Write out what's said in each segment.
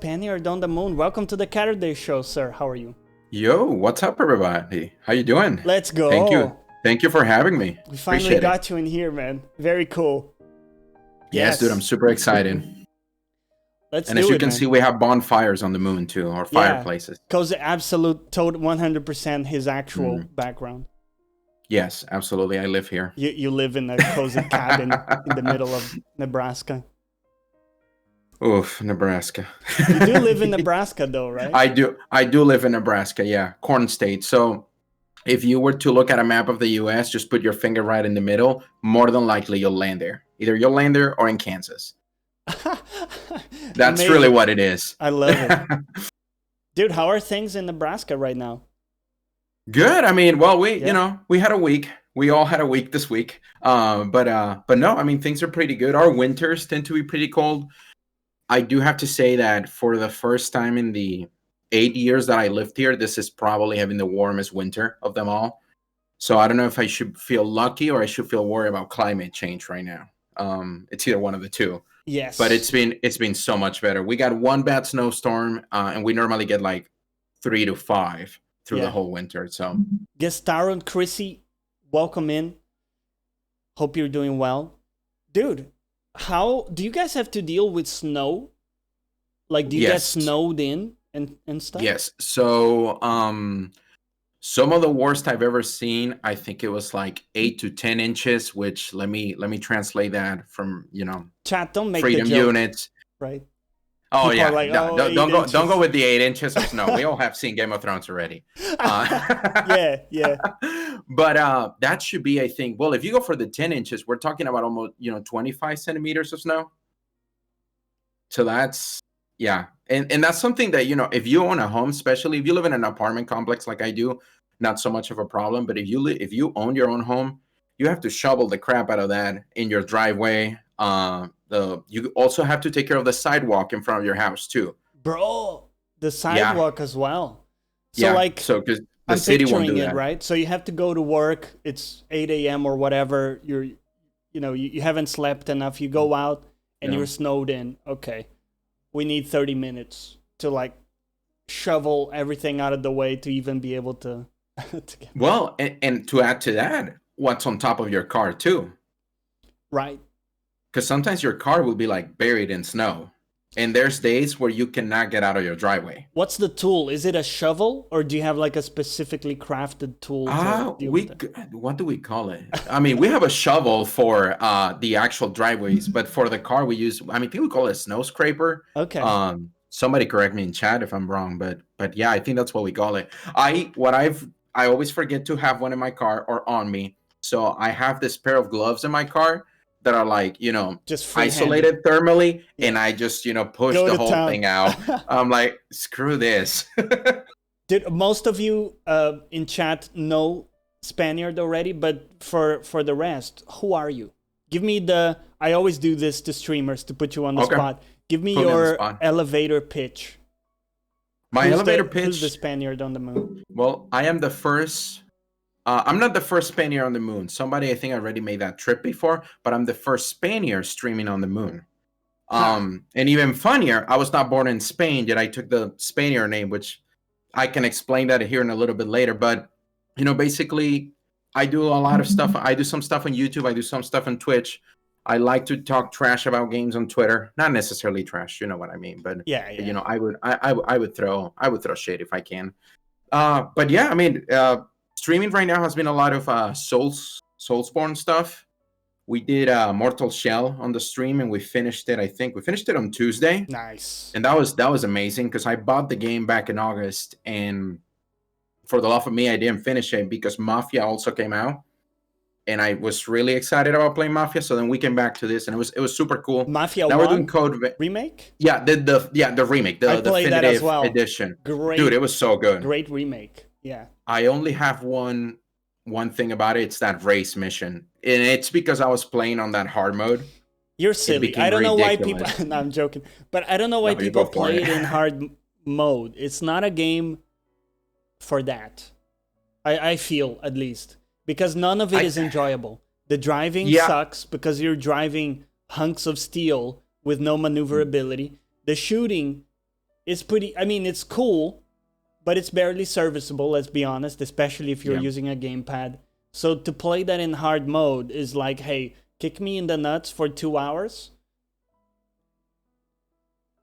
Spaniard on the Moon. Welcome to the Saturday show, sir. How are you? Yo, what's up, everybody? How you doing? Let's go. Thank you for having me. We finally Appreciate got you in here, man. Very cool. Yes, dude, I'm super excited. Let's And do as you it, can man. see, we have bonfires on the moon too, or fireplaces. Because absolute, total 100% his actual background. Yes, absolutely. I live here. You live in a cozy cabin in the middle of Nebraska. Oof, Nebraska. You do live in Nebraska, though, right? I do live in Nebraska. Yeah, Corn State. So if you were to look at a map of the U.S., just put your finger right in the middle. More than likely, you'll land there. Either you'll land there or in Kansas. That's really what it is. I love it. Dude, how are things in Nebraska right now? Good. I mean, well, we had a week. We all had a week this week. But no, I mean, things are pretty good. Our winters tend to be pretty cold. I do have to say that for the first time in the 8 years that I lived here, this is probably having the warmest winter of them all. So I don't know if I should feel lucky or I should feel worried about climate change right now. It's either one of the two. Yes. But it's been so much better. We got one bad snowstorm, and we normally get like 3 to 5 through the whole winter. So Gestaro and Chrissy, welcome in. Hope you're doing well. Dude, how do you guys have to deal with snow? Like, do you get snowed in and stuff? Yes. So some of the worst I've ever seen, I think it was like 8 to 10 inches, which let me translate that from, Chat, don't make freedom the joke, units. right? Oh, People yeah. are like, No, oh, don't go with the 8 inches of snow. We all have seen Game of Thrones already. Yeah. But that should be, I think, well, if you go for the 10 inches, we're talking about almost, 25 centimeters of snow. So that's, yeah. And that's something that, if you own a home, especially if you live in an apartment complex like I do, not so much of a problem. But if you own your own home, you have to shovel the crap out of that in your driveway. You also have to take care of the sidewalk in front of your house too. Bro, the sidewalk as well. So because I'm city won't do picturing it, that. right? So you have to go to work. It's 8 a.m. or whatever. You haven't slept enough. You go out and you're snowed in. Okay, we need 30 minutes to shovel everything out of the way to even be able to. Well, and to add to that, what's on top of your car too? Right. Because sometimes your car will be buried in snow. And there's days where you cannot get out of your driveway. What's the tool? Is it a shovel, or do you have a specifically crafted tool? What do we call it? I mean, we have a shovel for the actual driveways, but for the car we use. I mean, people call it a snow scraper. Okay. Somebody correct me in chat if I'm wrong, but yeah, I think that's what we call it. I always forget to have one in my car or on me, so I have this pair of gloves in my car that are just isolated thermally, and I just push the whole thing out. I'm like, screw this. Did most of you in chat know Spaniard already? But for the rest, who are you? Give me I always do this to streamers to put you on the spot. Give me your elevator pitch. Elevator pitch. Who's the Spaniard on the Moon? Well, I am the first. I'm not the first Spaniard on the moon. Somebody, I think, already made that trip before, but I'm the first Spaniard streaming on the moon. And even funnier, I was not born in Spain, yet I took the Spaniard name, which I can explain that here in a little bit later. But, basically, I do a lot of stuff. I do some stuff on YouTube. I do some stuff on Twitch. I like to talk trash about games on Twitter. Not necessarily trash, you know what I mean. But yeah. I would throw shade if I can. But yeah, I mean. Streaming right now has been a lot of Soulsborne stuff. We did Mortal Shell on the stream, and we finished it. I think we finished it on Tuesday. Nice. And that was amazing because I bought the game back in August, and for the love of me, I didn't finish it because Mafia also came out, and I was really excited about playing Mafia. So then we came back to this, and it was super cool. Mafia now 1? We're doing code remake. Yeah, the remake, the definitive edition. Great, dude, it was so good. Great remake. Yeah. I only have one thing about it. It's that race mission. And it's because I was playing on that hard mode. You're silly. I don't know why people... No, I'm joking. But I don't know why people play it in hard mode. It's not a game for that. I feel, at least. Because none of it is enjoyable. The driving sucks because you're driving hunks of steel with no maneuverability. The shooting is pretty. I mean, it's cool, but it's barely serviceable. Let's be honest, especially if you're using a gamepad. So to play that in hard mode is like, hey, kick me in the nuts for 2 hours.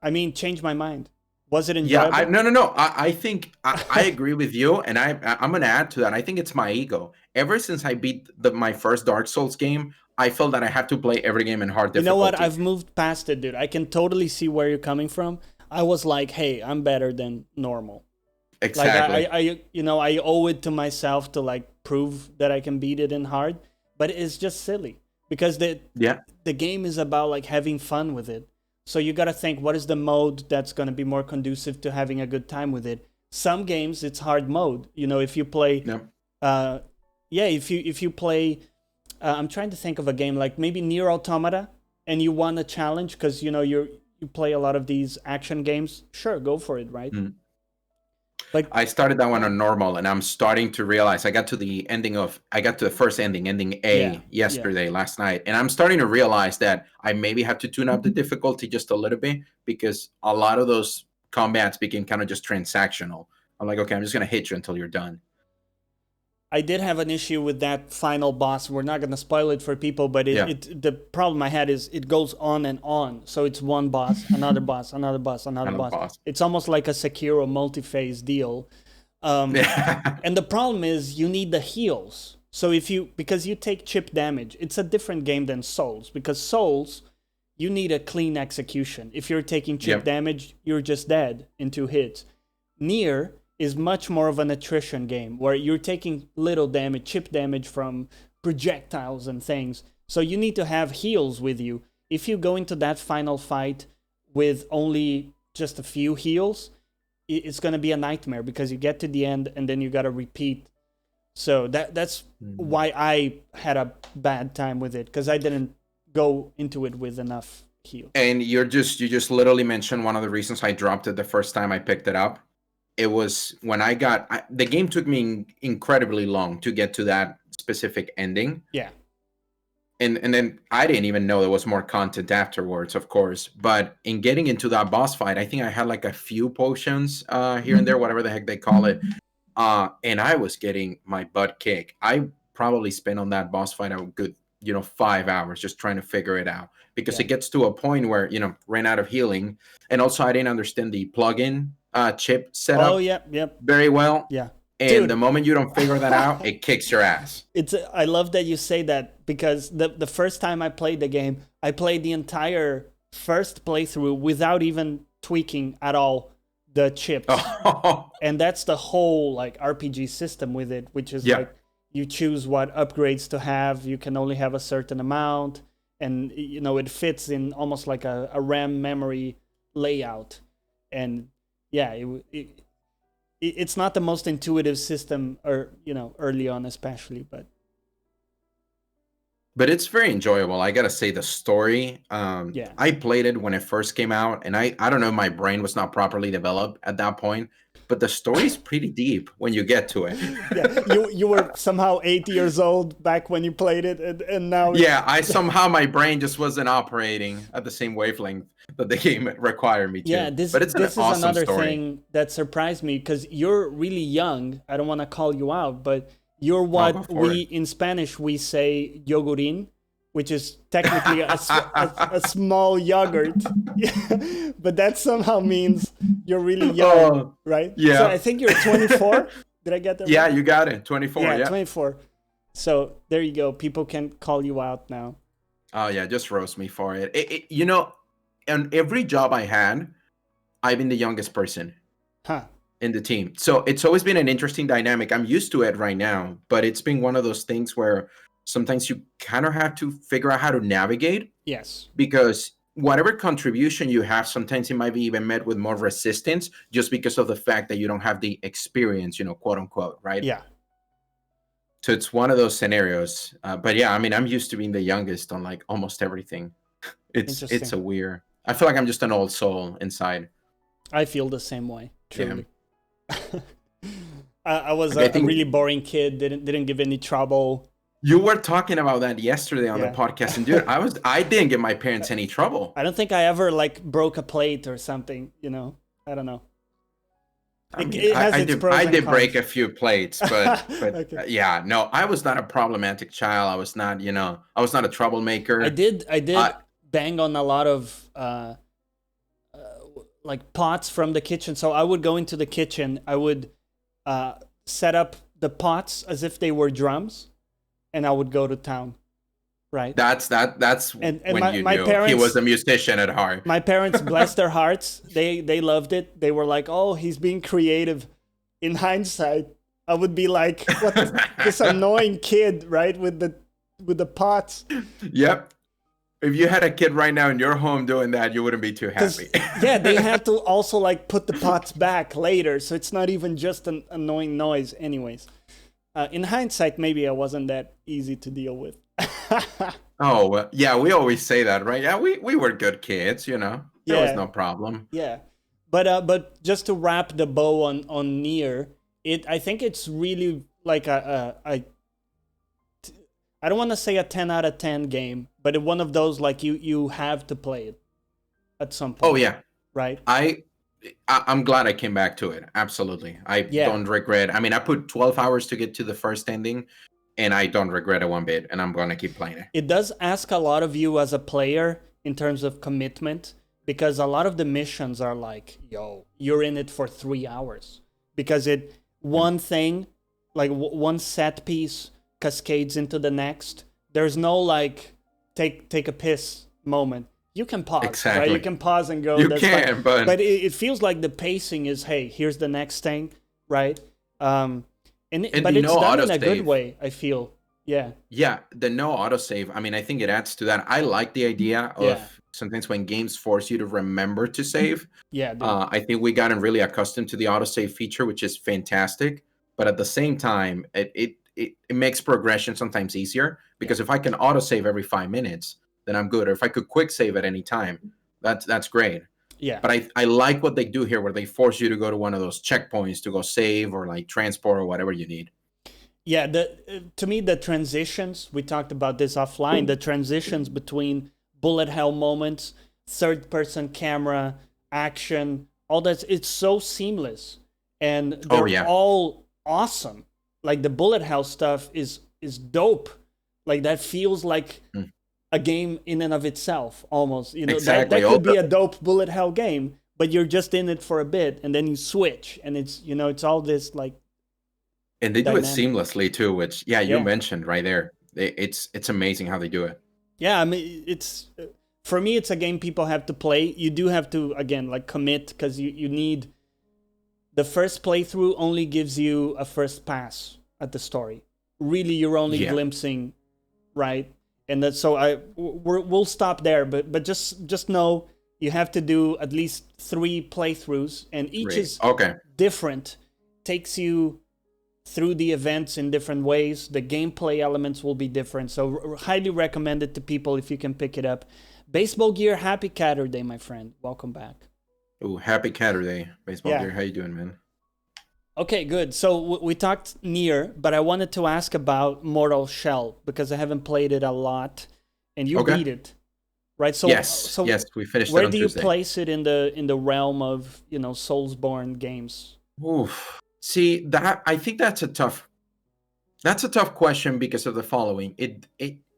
I mean, change my mind. Was it enjoyable? Yeah, no. I think I agree with you, and I'm gonna add to that. I think it's my ego. Ever since I beat my first Dark Souls game, I felt that I have to play every game in hard difficulty. You know what? I've moved past it, dude. I can totally see where you're coming from. I was like, hey, I'm better than normal. Exactly. Like I owe it to myself to like prove that I can beat it in hard, but it's just silly because the game is about like having fun with it. So you got to think, what is the mode that's going to be more conducive to having a good time with it? Some games it's hard mode. If you play if you play I'm trying to think of a game like maybe Nier Automata and you won a challenge because you play a lot of these action games. Sure, go for it, right? Like I started that one on normal, and I'm starting to realize I got to the first ending A yesterday, last night, and I'm starting to realize that I maybe have to tune up the difficulty just a little bit because a lot of those combats became kind of just transactional. I'm like, okay, I'm just gonna hit you until you're done. I did have an issue with that final boss. We're not going to spoil it for people, but the problem I had is it goes on and on. So it's one boss, another boss, another boss, another boss. It's almost like a Sekiro multi-phase deal. And the problem is you need the heals. So because you take chip damage, it's a different game than Souls. Because Souls, you need a clean execution. If you're taking chip damage, you're just dead in 2 hits. Nier is much more of an attrition game where you're taking little damage, chip damage from projectiles and things. So you need to have heals with you. If you go into that final fight with only just a few heals, it's going to be a nightmare because you get to the end and then you got to repeat. So that's why I had a bad time with it, because I didn't go into it with enough heals. And you just literally mentioned one of the reasons I dropped it the first time I picked it up. It was when the game took me incredibly long to get to that specific ending. Yeah. And then I didn't even know there was more content afterwards, of course. But in getting into that boss fight, I think I had like a few potions here and there, whatever the heck they call it. And I was getting my butt kicked. I probably spent on that boss fight a good, 5 hours just trying to figure it out. Because it gets to a point where, ran out of healing. And also I didn't understand the plugin chip setup very well. Yeah. And dude, the moment you don't figure that out, it kicks your ass. I love that you say that, because the first time I played the game, I played the entire first playthrough without even tweaking at all the chips. And that's the whole like RPG system with it, which is like you choose what upgrades to have. You can only have a certain amount, and it fits in almost like a RAM memory layout. And yeah, it's not the most intuitive system, or early on especially, but it's very enjoyable. I gotta say, the story. I played it when it first came out, and I don't know, my brain was not properly developed at that point, but the story's pretty deep when you get to it. You were somehow 8 years old back when you played it, and now somehow my brain just wasn't operating at the same wavelength that the game required me to. This is awesome another story. Thing that surprised me, because you're really young. I don't want to call you out, but you're what in Spanish we say yogurin, which is technically a small yogurt, but that somehow means you're really young, right? Yeah. So I think you're 24. Did I get that? Yeah, right? You got it. 24. Yeah, 24. So there you go. People can call you out now. Oh yeah, just roast me for it. On every job I had, I've been the youngest person in the team. So it's always been an interesting dynamic. I'm used to it right now, but it's been one of those things where sometimes you kind of have to figure out how to navigate. Yes. Because whatever contribution you have, sometimes it might be even met with more resistance just because of the fact that you don't have the experience, quote unquote, right? Yeah. So it's one of those scenarios. But yeah, I mean, I'm used to being the youngest on like almost everything. It's a weird. I feel like I'm just an old soul inside. I feel the same way. Truly. Yeah. I was a really boring kid. Didn't give any trouble. You were talking about that yesterday on the podcast, and dude, I didn't give my parents any trouble. I don't think I ever like broke a plate or something. I don't know. I mean, It has I its did pros I and did break cons. a few plates, but Okay. yeah, no, I was not a problematic child. I was not, I was not a troublemaker. I did I bang on a lot of like pots from the kitchen. So I would go into the kitchen. I would uh, set up the pots as if they were drums, and I would go to town. Right. that's And when you my knew he was parents, a musician at heart. my parents, bless their hearts, they loved it. They were like, "Oh, he's being creative." In hindsight, I would be like, "What this annoying kid, right? With the pots." Yep. If you had a kid right now in your home doing that, you wouldn't be too happy. Yeah, they have to also like put the pots back later, so it's not even just an annoying noise. Anyways, in hindsight, maybe I wasn't that easy to deal with. Oh, well, yeah, we always say that, right? Yeah, we were good kids, There was Yeah, no problem. yeah. But just to wrap the bow on Nier, I think it's really like I don't want to say a 10 out of 10 game, but one of those like you have to play it at some point. Oh yeah, right? I'm glad I came back to it. Absolutely, I don't regret. I mean, I put 12 hours to get to the first ending, and I don't regret it one bit. And I'm gonna keep playing it. It does ask a lot of you as a player in terms of commitment, because a lot of the missions are like, yo, you're in it for 3 hours, because one thing, like one set piece cascades into the next. There's no like take a piss moment. You can pause, exactly. Right? You can pause and go. You can, but it feels like the pacing is, hey, here's the next thing, right? But it's done in a good way, I feel. Yeah. Yeah, the no autosave. I mean, I think it adds to that. I like the idea of sometimes when games force you to remember to save. Yeah. I think we gotten really accustomed to the autosave feature, which is fantastic. But at the same time, it makes progression sometimes easier, because if I can autosave every 5 minutes, then I'm good. Or if I could quick save at any time, that's great. Yeah. But I like what they do here, where they force you to go to one of those checkpoints to go save or like transport or whatever you need. Yeah, to me, the transitions, we talked about this offline, the transitions between bullet hell moments, third-person camera, action, all that, it's so seamless. And they're all awesome. Like the bullet hell stuff is dope. Like that feels like a game in and of itself, almost. Exactly. That could be a dope bullet hell game, but you're just in it for a bit, and then you switch, and it's all this like. And they do it seamlessly too, which you mentioned right there. It's amazing how they do it. Yeah, I mean, for me, it's a game people have to play. You do have to, again, like commit, because you need. The first playthrough only gives you a first pass at the story. Really, you're only glimpsing, right? And so we'll stop there. But just know you have to do at least 3 playthroughs, and each is different. Takes you through the events in different ways. The gameplay elements will be different. So highly recommend it to people if you can pick it up. Baseball Gear, happy Catterday, my friend. Welcome back. Oh, happy Catterday. Baseball Gear, how you doing, man? Okay, good. So we talked Nier, but I wanted to ask about Mortal Shell, because I haven't played it a lot, and you beat it, right? So yes, we finished it on Tuesday. Where do you place it in the realm of Soulsborne games? Oof. See, I think that's a tough question, because of the following.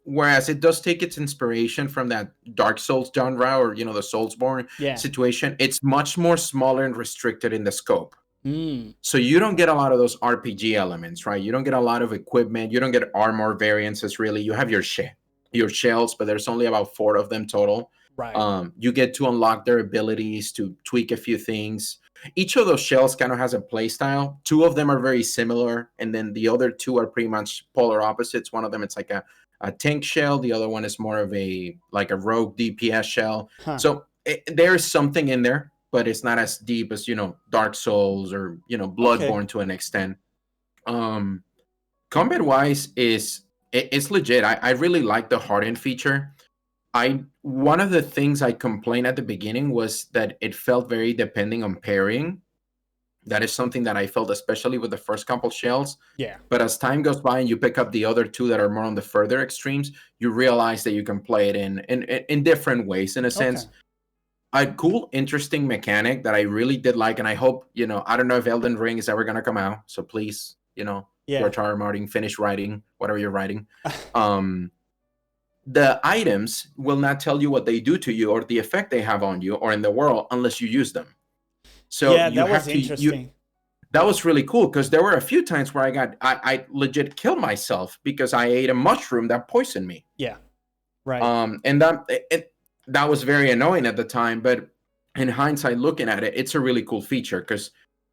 Whereas it does take its inspiration from that Dark Souls genre, or the Soulsborne situation, it's much more smaller and restricted in the scope. So you don't get a lot of those RPG elements, right? You don't get a lot of equipment. You don't get armor variances, really. You have your shells, but there's only about 4 of them total. Right. You get to unlock their abilities, to tweak a few things. Each of those shells kind of has a play style. 2 of them are very similar, and then the other 2 are pretty much polar opposites. One of them, it's like a tank shell. The other one is more of a rogue DPS shell. So there's something in there, but it's not as deep as Dark Souls or Bloodborne to an extent. Combat wise, it's legit. I really like the harden feature. One of the things I complained at the beginning was that it felt very depending on parrying. That is something that I felt, especially with the first couple shells. Yeah. But as time goes by and you pick up the other 2 that are more on the further extremes, you realize that you can play it in different ways. In a sense, a cool, interesting mechanic that I really did like, and I hope, I don't know if Elden Ring is ever gonna come out, so please, George R. R. Martin, finish writing whatever you're writing. The items will not tell you what they do to you or the effect they have on you or in the world unless you use them. So yeah, that was interesting. That was really cool because there were a few times where I legit killed myself because I ate a mushroom that poisoned me. Yeah, right. And that was very annoying at the time, but in hindsight, looking at it, it's a really cool feature because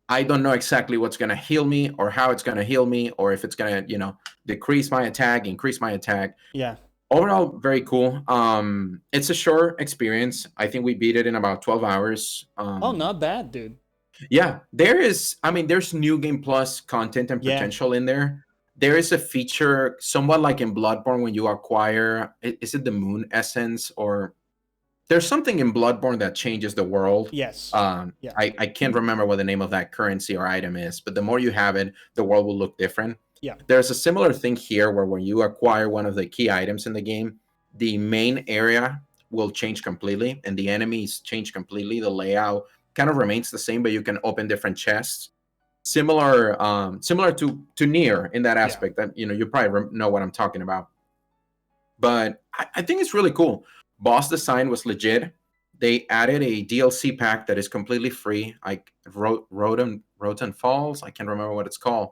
I don't know exactly what's going to heal me or how it's going to heal me or if it's going to, decrease my attack, increase my attack. Yeah. Overall, very cool. It's a short experience. I think we beat it in about 12 hours. Oh, not bad, dude. Yeah, there's New Game Plus content and potential in there. There is a feature somewhat like in Bloodborne when you acquire, is it the Moon Essence or there's something in Bloodborne that changes the world. Yes. I can't remember what the name of that currency or item is, but the more you have it, the world will look different. Yeah. There's a similar thing here where when you acquire one of the key items in the game, the main area will change completely and the enemies change completely. The layout kind of remains the same, but you can open different chests. Similar to Nier in that aspect that, you probably know what I'm talking about. But I think it's really cool. Boss design was legit. They added a DLC pack that is completely free. Like Roten Falls. I can't remember what it's called.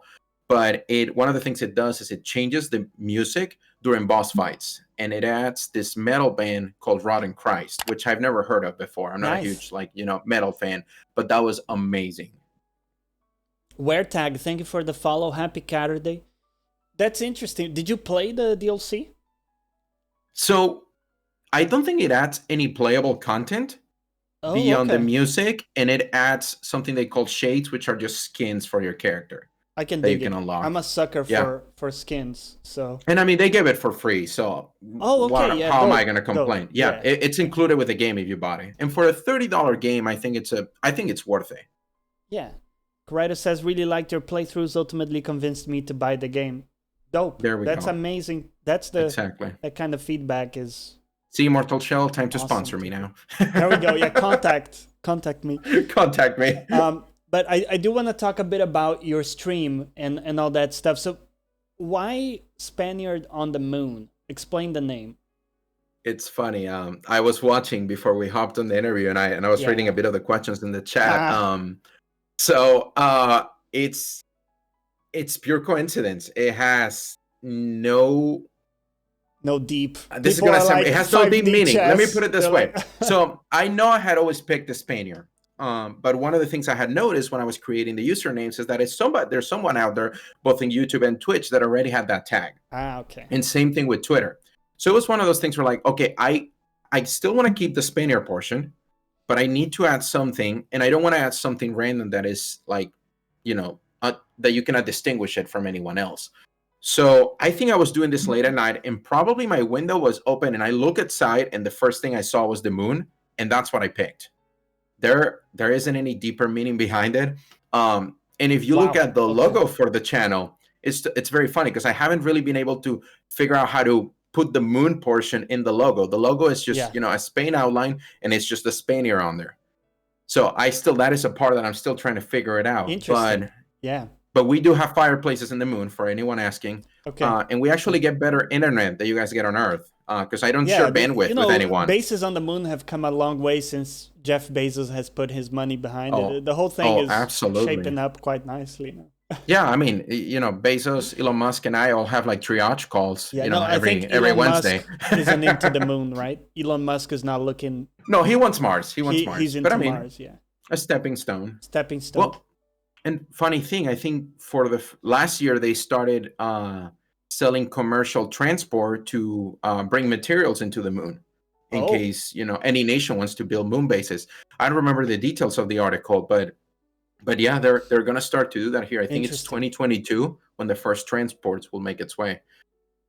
But one of the things it does is it changes the music during boss fights. And it adds this metal band called Rotten Christ, which I've never heard of before. I'm not a huge metal fan, but that was amazing. Weretag, thank you for the follow. Happy Saturday. That's interesting. Did you play the DLC? So I don't think it adds any playable content beyond the music, and it adds something they call shades, which are just skins for your character. I can dig it. Unlock. I'm a sucker for skins, so. And I mean, they give it for free, so. How am I going to complain? It's included with the game if you bought it, and for a $30 game, I think it's worth it. Yeah, Corrado says really liked your playthroughs. Ultimately convinced me to buy the game. Dope. There we go. That's amazing. That's that kind of feedback is. See, Immortal Shell, time to sponsor me now. There we go. Yeah, contact me. Contact me. But I do want to talk a bit about your stream and all that stuff. So why Spaniard on the Moon? Explain the name. It's funny. I was watching before we hopped on the interview, and I was reading a bit of the questions in the chat. So it's pure coincidence. It has no deep. This is gonna sound. It has no deep meaning. Let me put it this way. So I know I had always picked the Spaniard. But one of the things I had noticed when I was creating the usernames is that there's someone out there, both in YouTube and Twitch, that already had that tag. Okay. And same thing with Twitter. So it was one of those things where like, okay, I still want to keep the Spaniard portion, but I need to add something, and I don't want to add something random that is like, that you cannot distinguish it from anyone else. So I think I was doing this late at night, and probably my window was open, and I look outside, and the first thing I saw was the moon, and that's what I picked. There isn't any deeper meaning behind it. And if you look at the logo for the channel, it's very funny because I haven't really been able to figure out how to put the moon portion in the logo. The logo is just a Spain outline, and it's just a Spaniard on there. So that is a part that I'm still trying to figure it out. Interesting. But we do have fireplaces in the moon for anyone asking. Okay. And we actually get better internet that you guys get on Earth. Because I don't share bandwidth with anyone. Bases on the moon have come a long way since Jeff Bezos has put his money behind it. The whole thing is shaping up quite nicely now. Yeah, I mean, Bezos, Elon Musk, and I all have like triage calls. Every Wednesday. Musk isn't into the moon, right? Elon Musk is not looking. No, he wants Mars. Mars. He's into Mars. Yeah. A stepping stone. Well, and funny thing, I think for the last year they started selling commercial transport to bring materials into the moon in case any nation wants to build moon bases. I don't remember the details of the article, but yeah, they're going to start to do that here. I think it's 2022 when the first transports will make its way.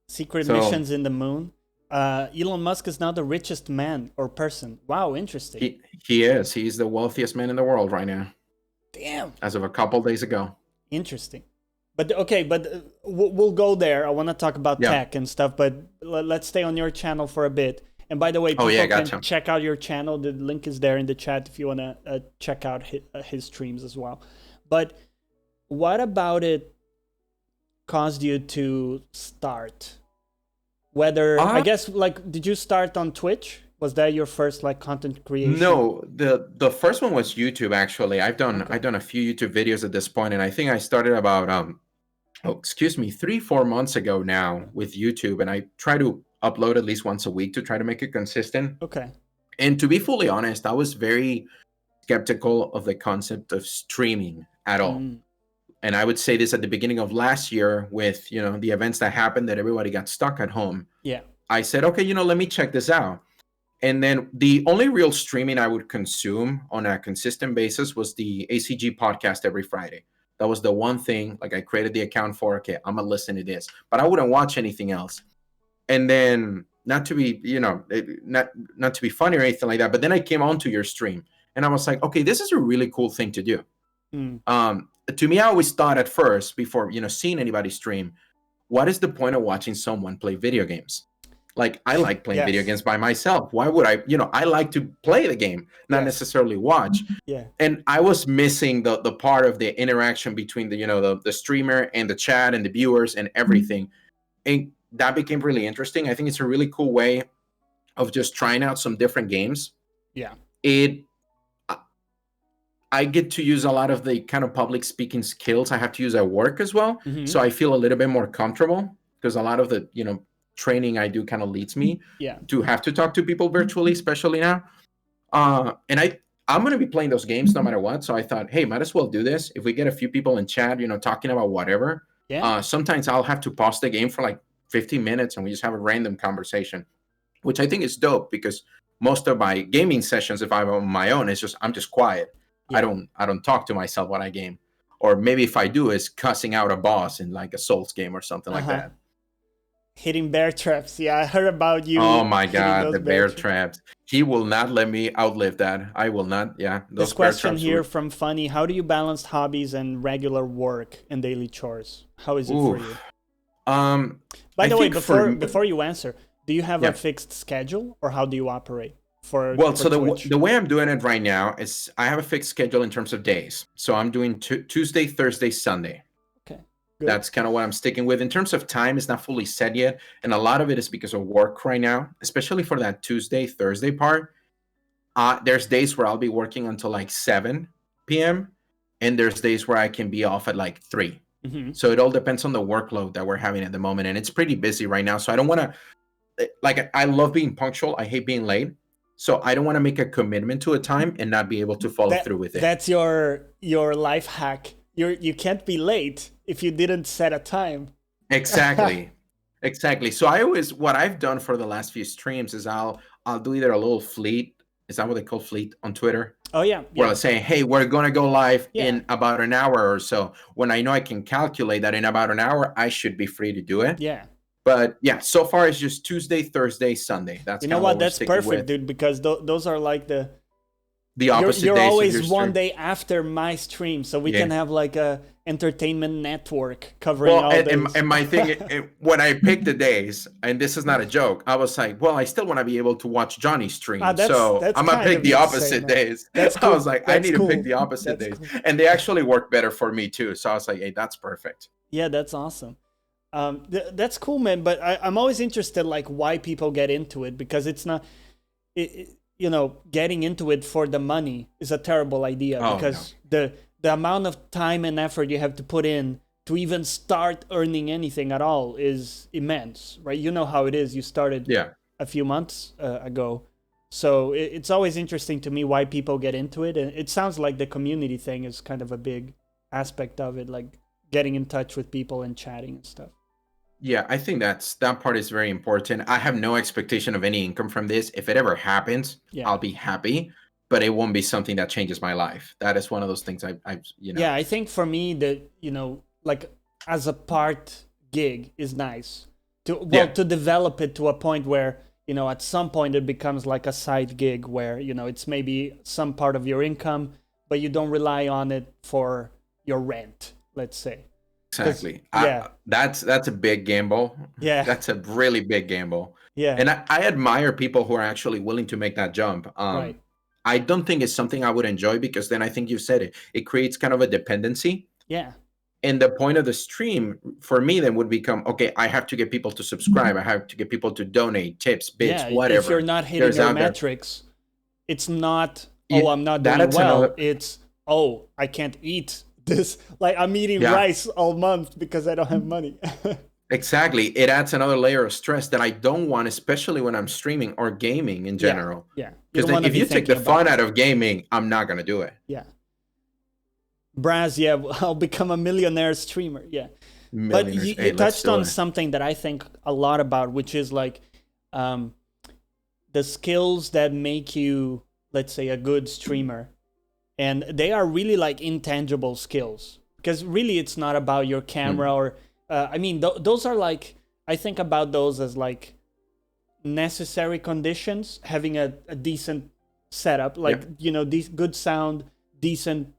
Secret missions in the moon. Elon Musk is now the richest man or person. Wow, interesting. He is. He's the wealthiest man in the world right now. Damn. As of a couple days ago. Interesting. But we'll go there. I want to talk about tech and stuff, but let's stay on your channel for a bit. And by the way, people gotcha. can check out your channel. The link is there in the chat if you want to check out his streams as well. But what about it caused you to start? Whether I guess, like, did you start on Twitch? Was that your first like content creation? No, the first one was YouTube. Actually, I've done a few YouTube videos at this point, and I think I started about 3-4 months ago now with YouTube, and I try to upload at least once a week to try to make it consistent. Okay. And to be fully honest, I was very skeptical of the concept of streaming at all. And I would say this at the beginning of last year with, the events that happened that everybody got stuck at home. Yeah. I said, okay, let me check this out. And then the only real streaming I would consume on a consistent basis was the ACG podcast every Friday. That was the one thing, like, I created the account for, okay, I'm going to listen to this, but I wouldn't watch anything else. And then, not to be, not to be funny or anything like that, but then I came onto your stream and I was like, okay, this is a really cool thing to do. To me, I always thought at first, before, seeing anybody stream, what is the point of watching someone play video games? Like, I like playing video games by myself. Why would I, I like to play the game, not necessarily watch. Yeah. And I was missing the part of the interaction between the streamer and the chat and the viewers and everything. And that became really interesting. I think it's a really cool way of just trying out some different games. Yeah. I get to use a lot of the kind of public speaking skills I have to use at work as well. So I feel a little bit more comfortable because a lot of the, training I do kind of leads me to have to talk to people virtually, especially now. And I'm going to be playing those games no matter what. So I thought, hey, might as well do this. If we get a few people in chat, talking about whatever, sometimes I'll have to pause the game for like 15 minutes and we just have a random conversation, which I think is dope because most of my gaming sessions, if I'm on my own, I'm just quiet. I don't talk to myself when I game, or maybe if I do, is cussing out a boss in like a Souls game or something like that. Hitting bear traps. Yeah, I heard about you. Oh my God, the bear traps. He will not let me outlive that. I will not. Yeah. This question here from Funny: how do you balance hobbies and regular work and daily chores? How is it for you? By the way, before you answer, do you have a fixed schedule, or how do you operate? So the way I'm doing it right now is I have a fixed schedule in terms of days. So I'm doing Tuesday, Thursday, Sunday. Okay. Good. That's kind of what I'm sticking with. In terms of time, it's not fully set yet. And a lot of it is because of work right now, especially for that Tuesday, Thursday part. There's days where I'll be working until like 7 p.m. And there's days where I can be off at like 3. So it all depends on the workload that we're having at the moment. And it's pretty busy right now. So I don't want to, I love being punctual. I hate being late. So I don't want to make a commitment to a time and not be able to follow through with it. That's your life hack. You can't be late if you didn't set a time. Exactly. So what I've done for the last few streams is I'll do either a little fleet. Is that what they call fleet on Twitter? Oh yeah. Where I'll say, hey, we're going to go live in about an hour or so. When I know I can calculate that in about an hour, I should be free to do it. Yeah. But yeah, so far it's just Tuesday, Thursday, Sunday. That's what that's perfect, dude, because those are like the opposite you're days. Always one day after my stream, so we can have like a entertainment network covering all those. And my thing, when I picked the days, and this is not a joke, I was like, well, I still want to be able to watch Johnny stream, so I'm gonna pick the opposite days. Cool. I was like, I need to pick the opposite days, and they actually work better for me too. So I was like, hey, that's perfect. Yeah, that's awesome. That's cool, man. But I'm always interested, like, why people get into it, because it's not, getting into it for the money is a terrible idea, because the amount of time and effort you have to put in to even start earning anything at all is immense, right? You know how it is. You started a few months ago. So it's always interesting to me why people get into it. And it sounds like the community thing is kind of a big aspect of it, like getting in touch with people and chatting and stuff. Yeah, I think that part is very important. I have no expectation of any income from this. If it ever happens, I'll be happy, but it won't be something that changes my life. That is one of those things Yeah, I think for me that, like as a part gig is nice to develop it to a point where, at some point it becomes like a side gig where, it's maybe some part of your income, but you don't rely on it for your rent, let's say. Exactly. That's a big gamble. Yeah. That's a really big gamble. Yeah. And I admire people who are actually willing to make that jump. Right. I don't think it's something I would enjoy, because then I think you said it. It creates kind of a dependency. Yeah. And the point of the stream for me then would become, okay, I have to get people to subscribe. I have to get people to donate, tips, bits, Yeah. whatever. If you're not hitting your metrics, it's not, oh, I'm not doing well. It's, oh, I can't eat this. Like, I'm eating rice all month because I don't have money. Exactly. It adds another layer of stress that I don't want, especially when I'm streaming or gaming in general. Yeah. Because if you take the fun out of gaming, I'm not going to do it. Yeah. Braz, yeah, I'll become a millionaire streamer. Yeah. But you touched on something that I think a lot about, which is like the skills that make you, let's say, a good streamer. And they are really like intangible skills, because really it's not about your camera or I mean, those are like, I think about those as like necessary conditions. Having a decent setup, like, you know, good sound, decent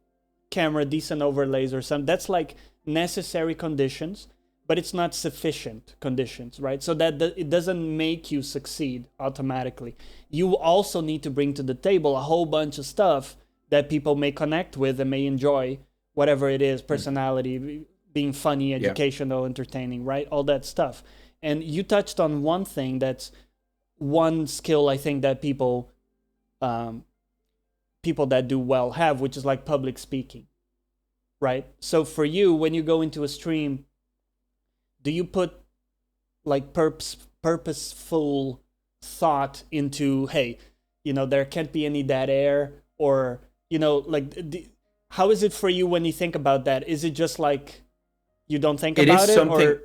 camera, decent overlays or something. That's like necessary conditions, but it's not sufficient conditions, right? So that it doesn't make you succeed automatically. You also need to bring to the table a whole bunch of stuff that people may connect with and may enjoy, whatever it is, personality, being funny, educational, entertaining, right? All that stuff. And you touched on one thing that's one skill I think that people that do well have, which is like public speaking, right? So for you, when you go into a stream, do you put like purposeful thought into, hey, you know, there can't be any dead air, or, you know, like, how is it for you when you think about that? Is it just like you don't think about it? Or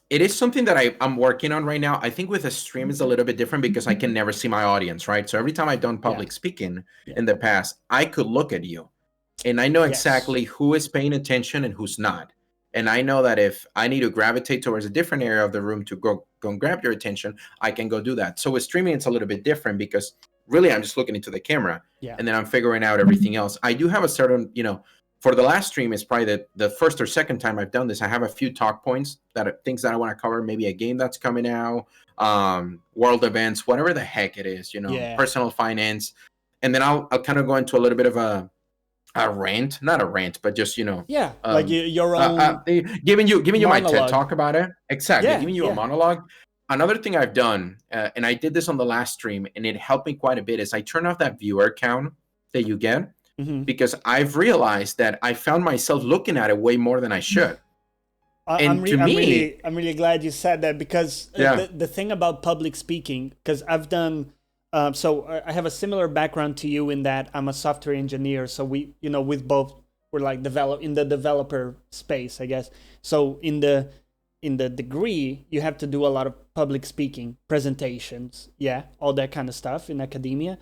it is something that I'm working on right now. I think with a stream is a little bit different because I can never see my audience, right? So every time I've done public speaking in the past, I could look at you and I know exactly who is paying attention and who's not. And I know that if I need to gravitate towards a different area of the room to go and grab your attention, I can go do that. So with streaming, it's a little bit different because really I'm just looking into the camera and then I'm figuring out everything else. I do have a certain, you know, for the last stream is probably the first or second time I've done this. I have a few talk points that are things that I want to cover, maybe a game that's coming out, world events, whatever the heck it is, you know, personal finance. And then I'll kind of go into a little bit of a rant, not a rant, but just, you know, like your own giving you my TED talk about it. Exactly. Giving you a monologue. Another thing I've done, and I did this on the last stream and it helped me quite a bit, is I turn off that viewer count that you get. Because I've realized that I found myself looking at it way more than I should. I'm really glad you said that, because the thing about public speaking, because I've done, so I have a similar background to you in that I'm a software engineer. So we, you know, with both, we're like in the developer space, I guess. So in the degree, you have to do a lot of public speaking, presentations, all that kind of stuff in academia.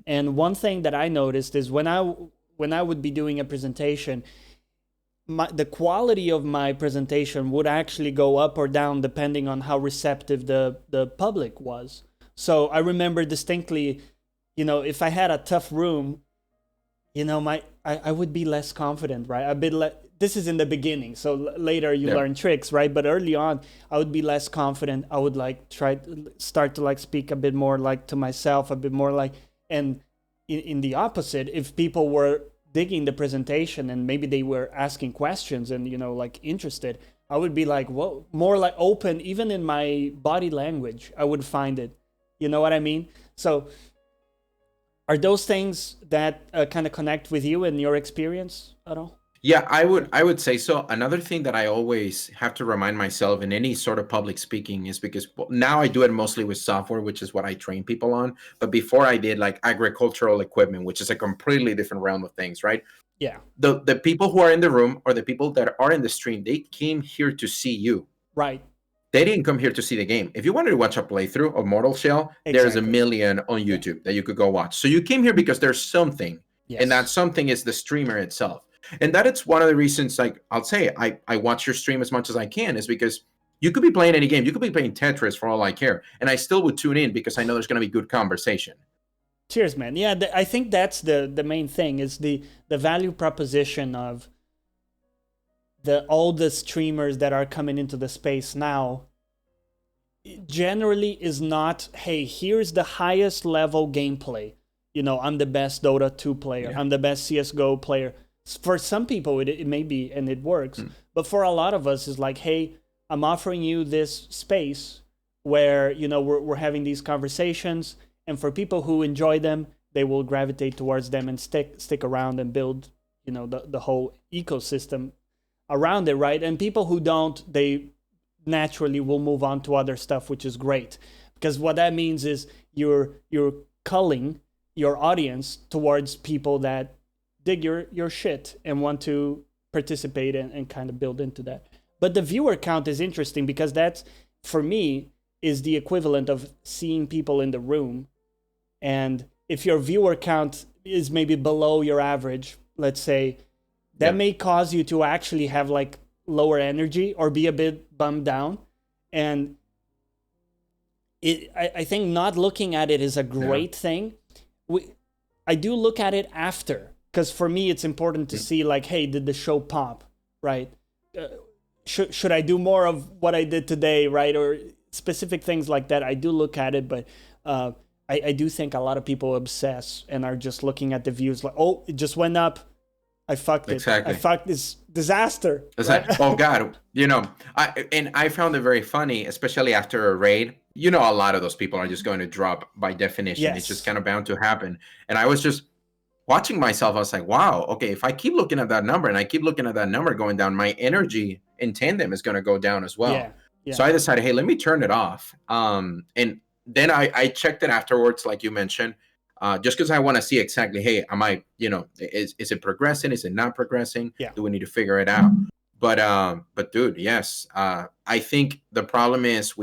And one thing that I noticed is when I would be doing a presentation, the quality of my presentation would actually go up or down depending on how receptive the public was. So I remember distinctly, you know, if I had a tough room, you know, I would be less confident, right? A bit this is in the beginning, so later you learn tricks, right? But early on, I would be less confident. I would like start to like speak a bit more like to myself, a bit more like, and in the opposite, if people were digging the presentation and maybe they were asking questions and, you know, like interested, I would be like, whoa, more like open, even in my body language, I would find it. You know what I mean? So are those things that kind of connect with you and your experience at all? Yeah, I would say so. Another thing that I always have to remind myself in any sort of public speaking is because now I do it mostly with software, which is what I train people on. But before I did like agricultural equipment, which is a completely different realm of things, right? Yeah. The people who are in the room or the people that are in the stream, they came here to see you. Right. They didn't come here to see the game. If you wanted to watch a playthrough of Mortal Shell, there's a million on YouTube that you could go watch. So you came here because there's something, and that something is the streamer itself. And that it's one of the reasons, like I'll say, I watch your stream as much as I can, is because you could be playing any game. You could be playing Tetris for all I care. And I still would tune in because I know there's going to be good conversation. Cheers, man. Yeah, I think that's the main thing, is the value proposition of all the streamers that are coming into the space now. generally is not, hey, here's the highest level gameplay. I'm the best Dota 2 player. I'm the best CSGO player. For some people, it may be, and it works. But for a lot of us, it's like, hey, I'm offering you this space where, we're having these conversations. And for people who enjoy them, they will gravitate towards them and stick around and build, the whole ecosystem around it, right? And people who don't, they naturally will move on to other stuff, which is great. Because what that means is you're culling your audience towards people that dig your shit and want to participate and kind of build into that. But the viewer count is interesting because that's, for me, is the equivalent of seeing people in the room. And if your viewer count is maybe below your average, let's say, that may cause you to actually have like lower energy or be a bit bummed down. And I think not looking at it is a great thing. I do look at it after, because for me it's important to see like, hey, did the show pop, right? Should I do more of what I did today, right? Or specific things like that. I do look at it, but I do think a lot of people obsess and are just looking at the views like, oh, it just went up. I fucked it. Exactly. I fucked this disaster. Right? Oh God, I found it very funny, especially after a raid. A lot of those people are just going to drop by definition. Yes. It's just kind of bound to happen. And I was just watching myself. I was like, wow, okay, if I keep looking at that number and I keep looking at that number going down, my energy in tandem is going to go down as well. Yeah. So I decided, hey, let me turn it off. And then I checked it afterwards, like you mentioned. Just because I want to see exactly, hey, am I, is it progressing? Is it not progressing? Yeah. Do we need to figure it out? But dude, yes. I think the problem is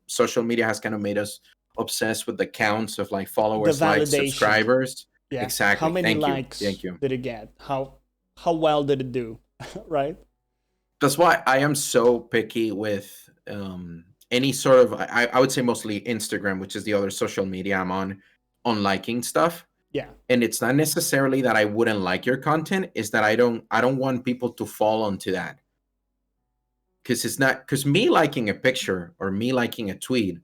social media has kind of made us obsessed with the counts of like followers, likes, subscribers. Yeah. Exactly. How many likes did it get? How well did it do? Right? That's why I am so picky with any sort of, I would say mostly Instagram, which is the other social media I'm on liking stuff. Yeah. And it's not necessarily that I wouldn't like your content, is that I don't want people to fall onto that. Because me liking a picture or me liking a tweet,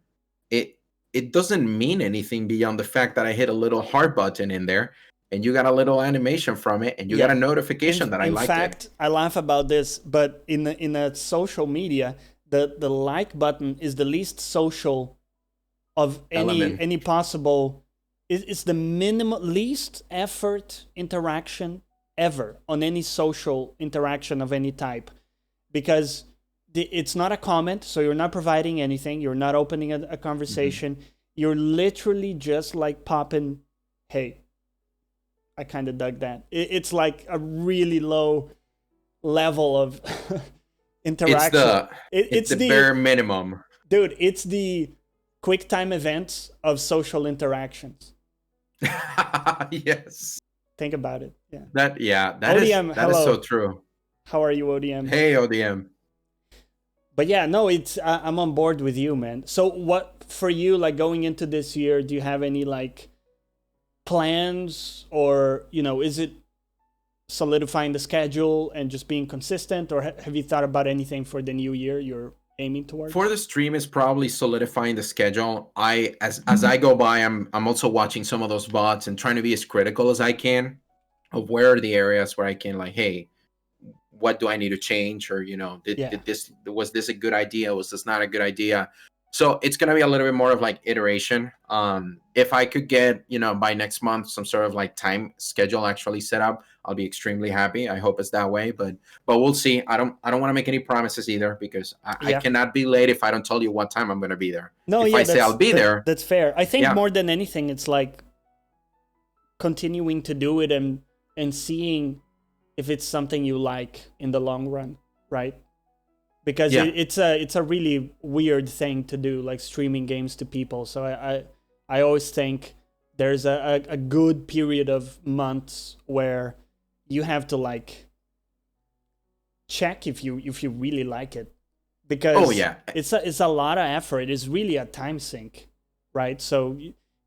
it doesn't mean anything beyond the fact that I hit a little heart button in there and you got a little animation from it and you got a notification that I liked it. In fact, I laugh about this, but in a social media, the like button is the least social of any possible. It's the least effort interaction ever on any social interaction of any type, because it's not a comment, so you're not providing anything. You're not opening a conversation. You're literally just like popping, hey, I kind of dug that. It's like a really low level of interaction. It's the bare minimum. Dude, it's the quick time events of social interactions. Yes. Think about it. Yeah. That ODM, is so true. How are you, ODM? Hey, ODM. But yeah, no, I'm on board with you, man. So what for you, like going into this year, do you have any like plans, or is it solidifying the schedule and just being consistent, or have you thought about anything for the new year you're aiming towards? For the stream is probably solidifying the schedule. As I go by, I'm also watching some of those bots and trying to be as critical as I can of where are the areas where I can like, hey, what do I need to change? Or, was this a good idea? Was this not a good idea? So it's going to be a little bit more of like iteration. If I could get, by next month, some sort of like time schedule actually set up, I'll be extremely happy. I hope it's that way, but we'll see. I don't want to make any promises either, because I cannot be late if I don't tell you what time I'm going to be there. No, if I say I'll be there. That's fair. I think more than anything, it's like continuing to do it and seeing if it's something you like in the long run, right? Because it's a really weird thing to do, like streaming games to people. So I always think there's a good period of months where you have to like check if you really like it, because it's a lot of effort. It's really a time sink, right? So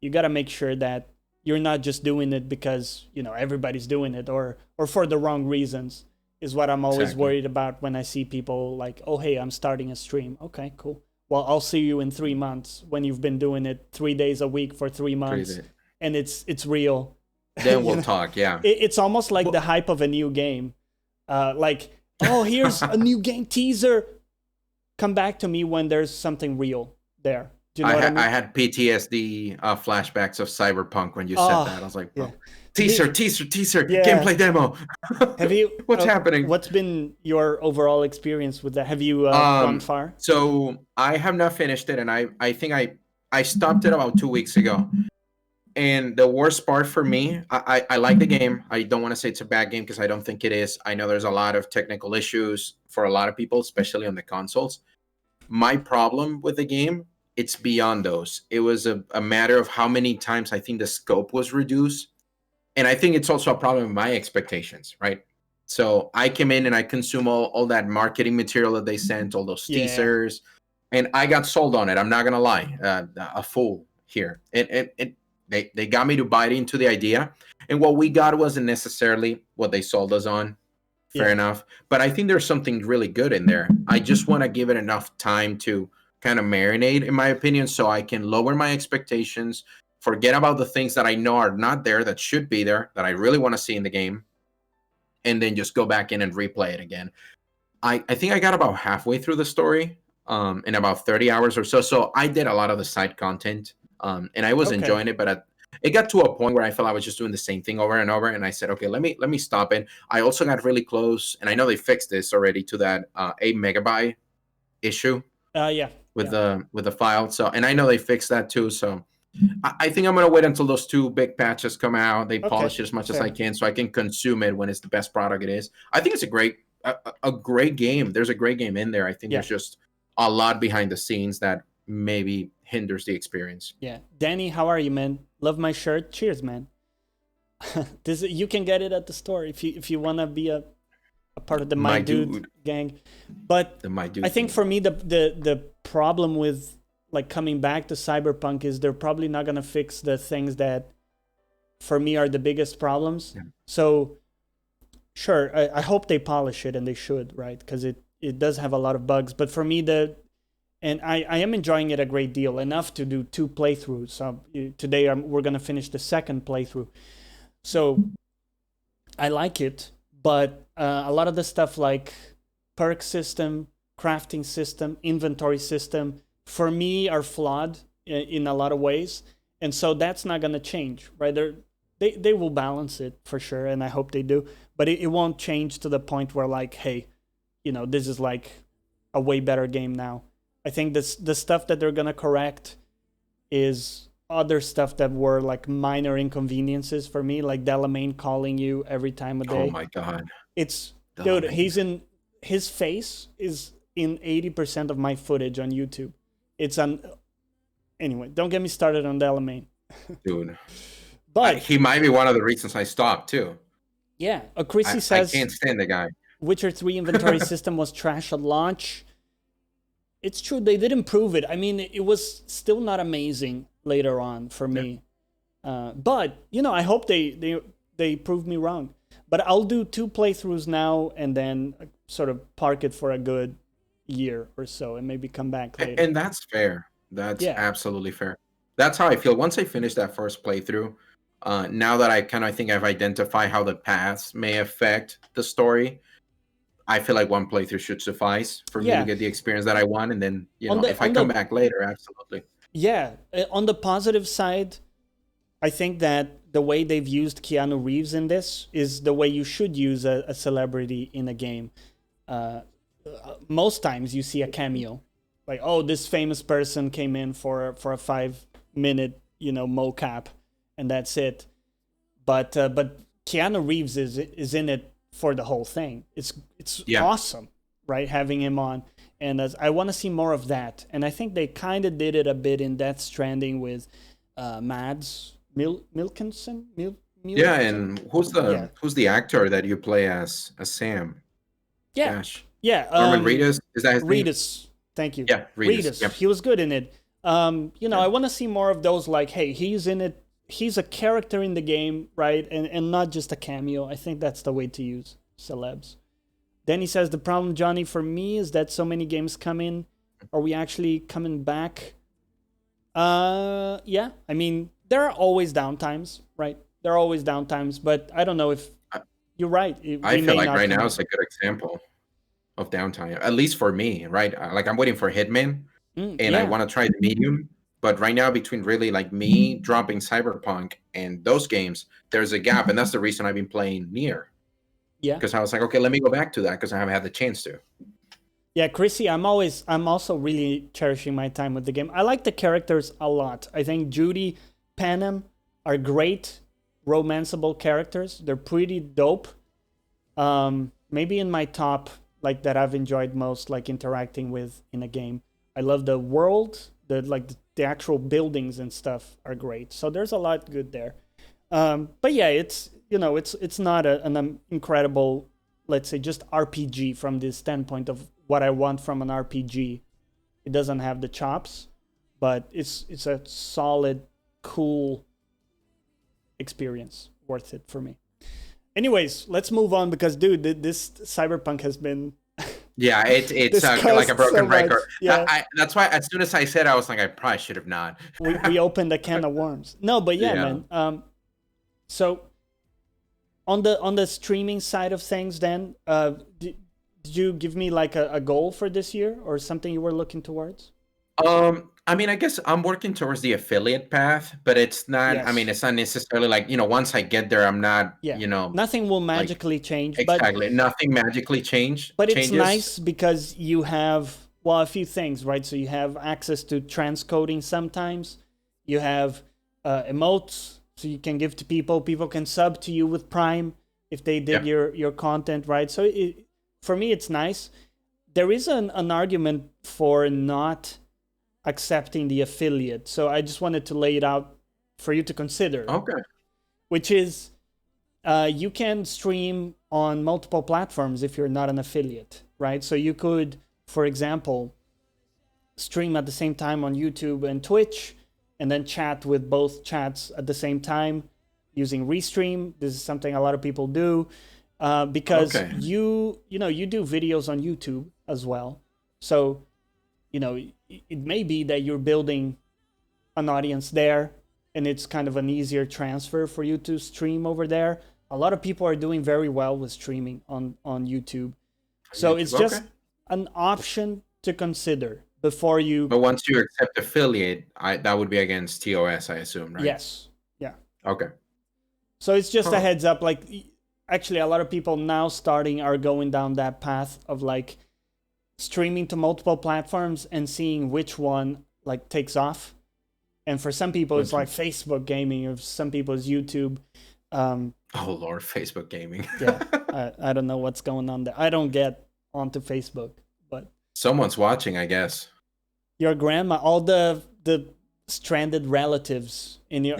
you got to make sure that you're not just doing it because everybody's doing it, or for the wrong reasons. Is what I'm always worried about when I see people like, oh, hey, I'm starting a stream. Okay, cool. well, I'll see you in 3 months when you've been doing it 3 days a week for 3 months, and it's real. Then we'll talk. Yeah, it's almost like the hype of a new game. Like, oh, here's a new game teaser. Come back to me when there's something real there. Do you know what I mean? I had PTSD flashbacks of Cyberpunk when you said that. I was like, oh, teaser, gameplay demo. Have you? What's happening? What's been your overall experience with that? Have you gone far? So I have not finished it, and I think I stopped it about 2 weeks ago. And the worst part for me, I like the game. I don't want to say it's a bad game because I don't think it is. I know there's a lot of technical issues for a lot of people, especially on the consoles. My problem with the game, it's beyond those. It was a matter of how many times I think the scope was reduced. And I think it's also a problem with my expectations, right? So I came in and I consume all that marketing material that they sent, all those teasers, and I got sold on it. I'm not going to lie, a fool here. They got me to buy into the idea. And what we got wasn't necessarily what they sold us on. Fair enough. But I think there's something really good in there. I just want to give it enough time to kind of marinate, in my opinion, so I can lower my expectations, forget about the things that I know are not there, that should be there, that I really want to see in the game, and then just go back in and replay it again. I think I got about halfway through the story in about 30 hours or so. So I did a lot of the side content, and I was enjoying it, but it got to a point where I felt I was just doing the same thing over and over, and I said, okay, let me stop it. I also got really close, and I know they fixed this already, to that 8 megabyte issue. With the file. So, and I know they fixed that too. So I think I'm going to wait until those 2 big patches come out. They polish it as much as I can, so I can consume it when it's the best product it is. I think it's a great game. There's a great game in there. I think there's just a lot behind the scenes that maybe hinders the experience. Yeah. Danny, how are you, man? Love my shirt. Cheers, man. You can get it at the store if you want to be a part of the My Dude gang. But I think for me the problem with like coming back to Cyberpunk is they're probably not gonna fix the things that for me are the biggest problems. So sure, I hope they polish it, and they should, right? Because it does have a lot of bugs. But for me and I am enjoying it a great deal, enough to do 2 playthroughs. So today we're gonna finish the 2nd playthrough. So I like it. But a lot of the stuff like perk system, crafting system, inventory system, for me are flawed in a lot of ways. And so that's not going to change, right? They will balance it for sure, and I hope they do. But it won't change to the point where like, hey, this is like a way better game now. I think the stuff that they're going to correct is other stuff that were like minor inconveniences for me, like Delamain calling you every time of day. Oh my god, it's Delamain. Dude, his face is in 80% of my footage on YouTube. Anyway, don't get me started on Delamain. Dude, but he might be one of the reasons I stopped too. Yeah, Chrissy says I can't stand the guy. Witcher 3 inventory system was trash at launch. It's true, they did improve it. I mean, it was still not amazing later on for me. But, I hope they prove me wrong. But I'll do 2 playthroughs now and then sort of park it for a good year or so and maybe come back later. And that's fair. That's absolutely fair. That's how I feel. Once I finish that first playthrough, now that I think I've identified how the paths may affect the story, I feel like 1 playthrough should suffice for me to get the experience that I want. And then, if I come back later, absolutely. Yeah. On the positive side, I think that the way they've used Keanu Reeves in this is the way you should use a celebrity in a game. Most times you see a cameo. Like, oh, this famous person came in for a 5-minute, mocap, and that's it. But Keanu Reeves is in it for the whole thing. It's awesome, right? Having him on, and I want to see more of that. And I think they kind of did it a bit in Death Stranding with Mads Mikkelsen. Yeah, and who's the actor that you play as Sam? Yeah, Gosh. Yeah. Norman Reedus, is that his name? Reedus. Thank you. Yeah, Reedus. Yep. He was good in it. I want to see more of those. Like, hey, he's in it. He's a character in the game, right? And not just a cameo. I think that's the way to use celebs. Then he says, the problem, Johnny, for me is that so many games come in Are we actually coming back? Yeah. I mean, there are always downtimes, right? There are always downtimes, but I don't know if you're right. I feel like right now is a good example of downtime, at least for me, right? Like I'm waiting for Hitman, and I want to try the Medium. But right now, between really like me dropping Cyberpunk and those games, there's a gap, and that's the reason I've been playing Nier. Yeah. Because I was like, okay, let me go back to that because I haven't had the chance to. Yeah, Chrissy, I'm also really cherishing my time with the game. I like the characters a lot. I think Judy, Panem are great romanceable characters. They're pretty dope. Maybe in my top, like that I've enjoyed most, like interacting with in a game. I love the world, the actual buildings and stuff are great. So there's a lot good there. But yeah, it's not an incredible, let's say, just RPG from this standpoint of what I want from an RPG. It doesn't have the chops, but it's a solid, cool experience, worth it for me. Anyways, let's move on because, dude, this Cyberpunk has been yeah, it's like a broken record. Yeah. That's why as soon as I said, I was like, I probably should have not. we opened a can of worms. No, but yeah. Man. So on the streaming side of things, then, did you give me like a goal for this year or something you were looking towards? I mean, I guess I'm working towards the affiliate path, but it's not. Yes. I mean, it's not necessarily like once I get there, I'm not. Nothing will magically change. Exactly, nothing magically changes. But it's nice because you have a few things, right? So you have access to transcoding sometimes. You have emotes, so you can give to people. People can sub to you with Prime if they dig your content, right? So for me, it's nice. There is an argument for not accepting the affiliate. So I just wanted to lay it out for you to consider. Okay. Which is you can stream on multiple platforms if you're not an affiliate, right? So you could, for example, stream at the same time on YouTube and Twitch and then chat with both chats at the same time using Restream. This is something a lot of people do because you do videos on YouTube as well. So it may be that you're building an audience there and it's kind of an easier transfer for you to stream over there. A lot of people are doing very well with streaming on YouTube. So it's just an option to consider before you... But once you accept affiliate, that would be against TOS, I assume, right? Yes. Yeah. Okay. So it's just a heads up. Like, actually, a lot of people now are going down that path of like streaming to multiple platforms and seeing which one like takes off. And for some people, it's like Facebook gaming, or some people it's YouTube. Oh Lord, Facebook gaming. Yeah, I don't know what's going on there. I don't get onto Facebook, but someone's watching, I guess. Your grandma, all the stranded relatives in your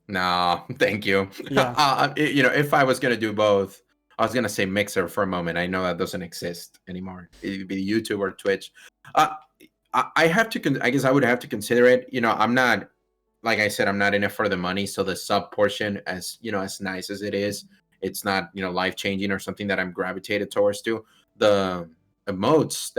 nah, thank you. Yeah. If I was gonna do both, I was gonna say Mixer for a moment. I know that doesn't exist anymore. It'd be YouTube or Twitch. I have to. I guess I would have to consider it. I'm not, like I said, I'm not in it for the money. So the sub portion, as nice as it is, it's not life changing or something that I'm gravitated towards. To the emotes,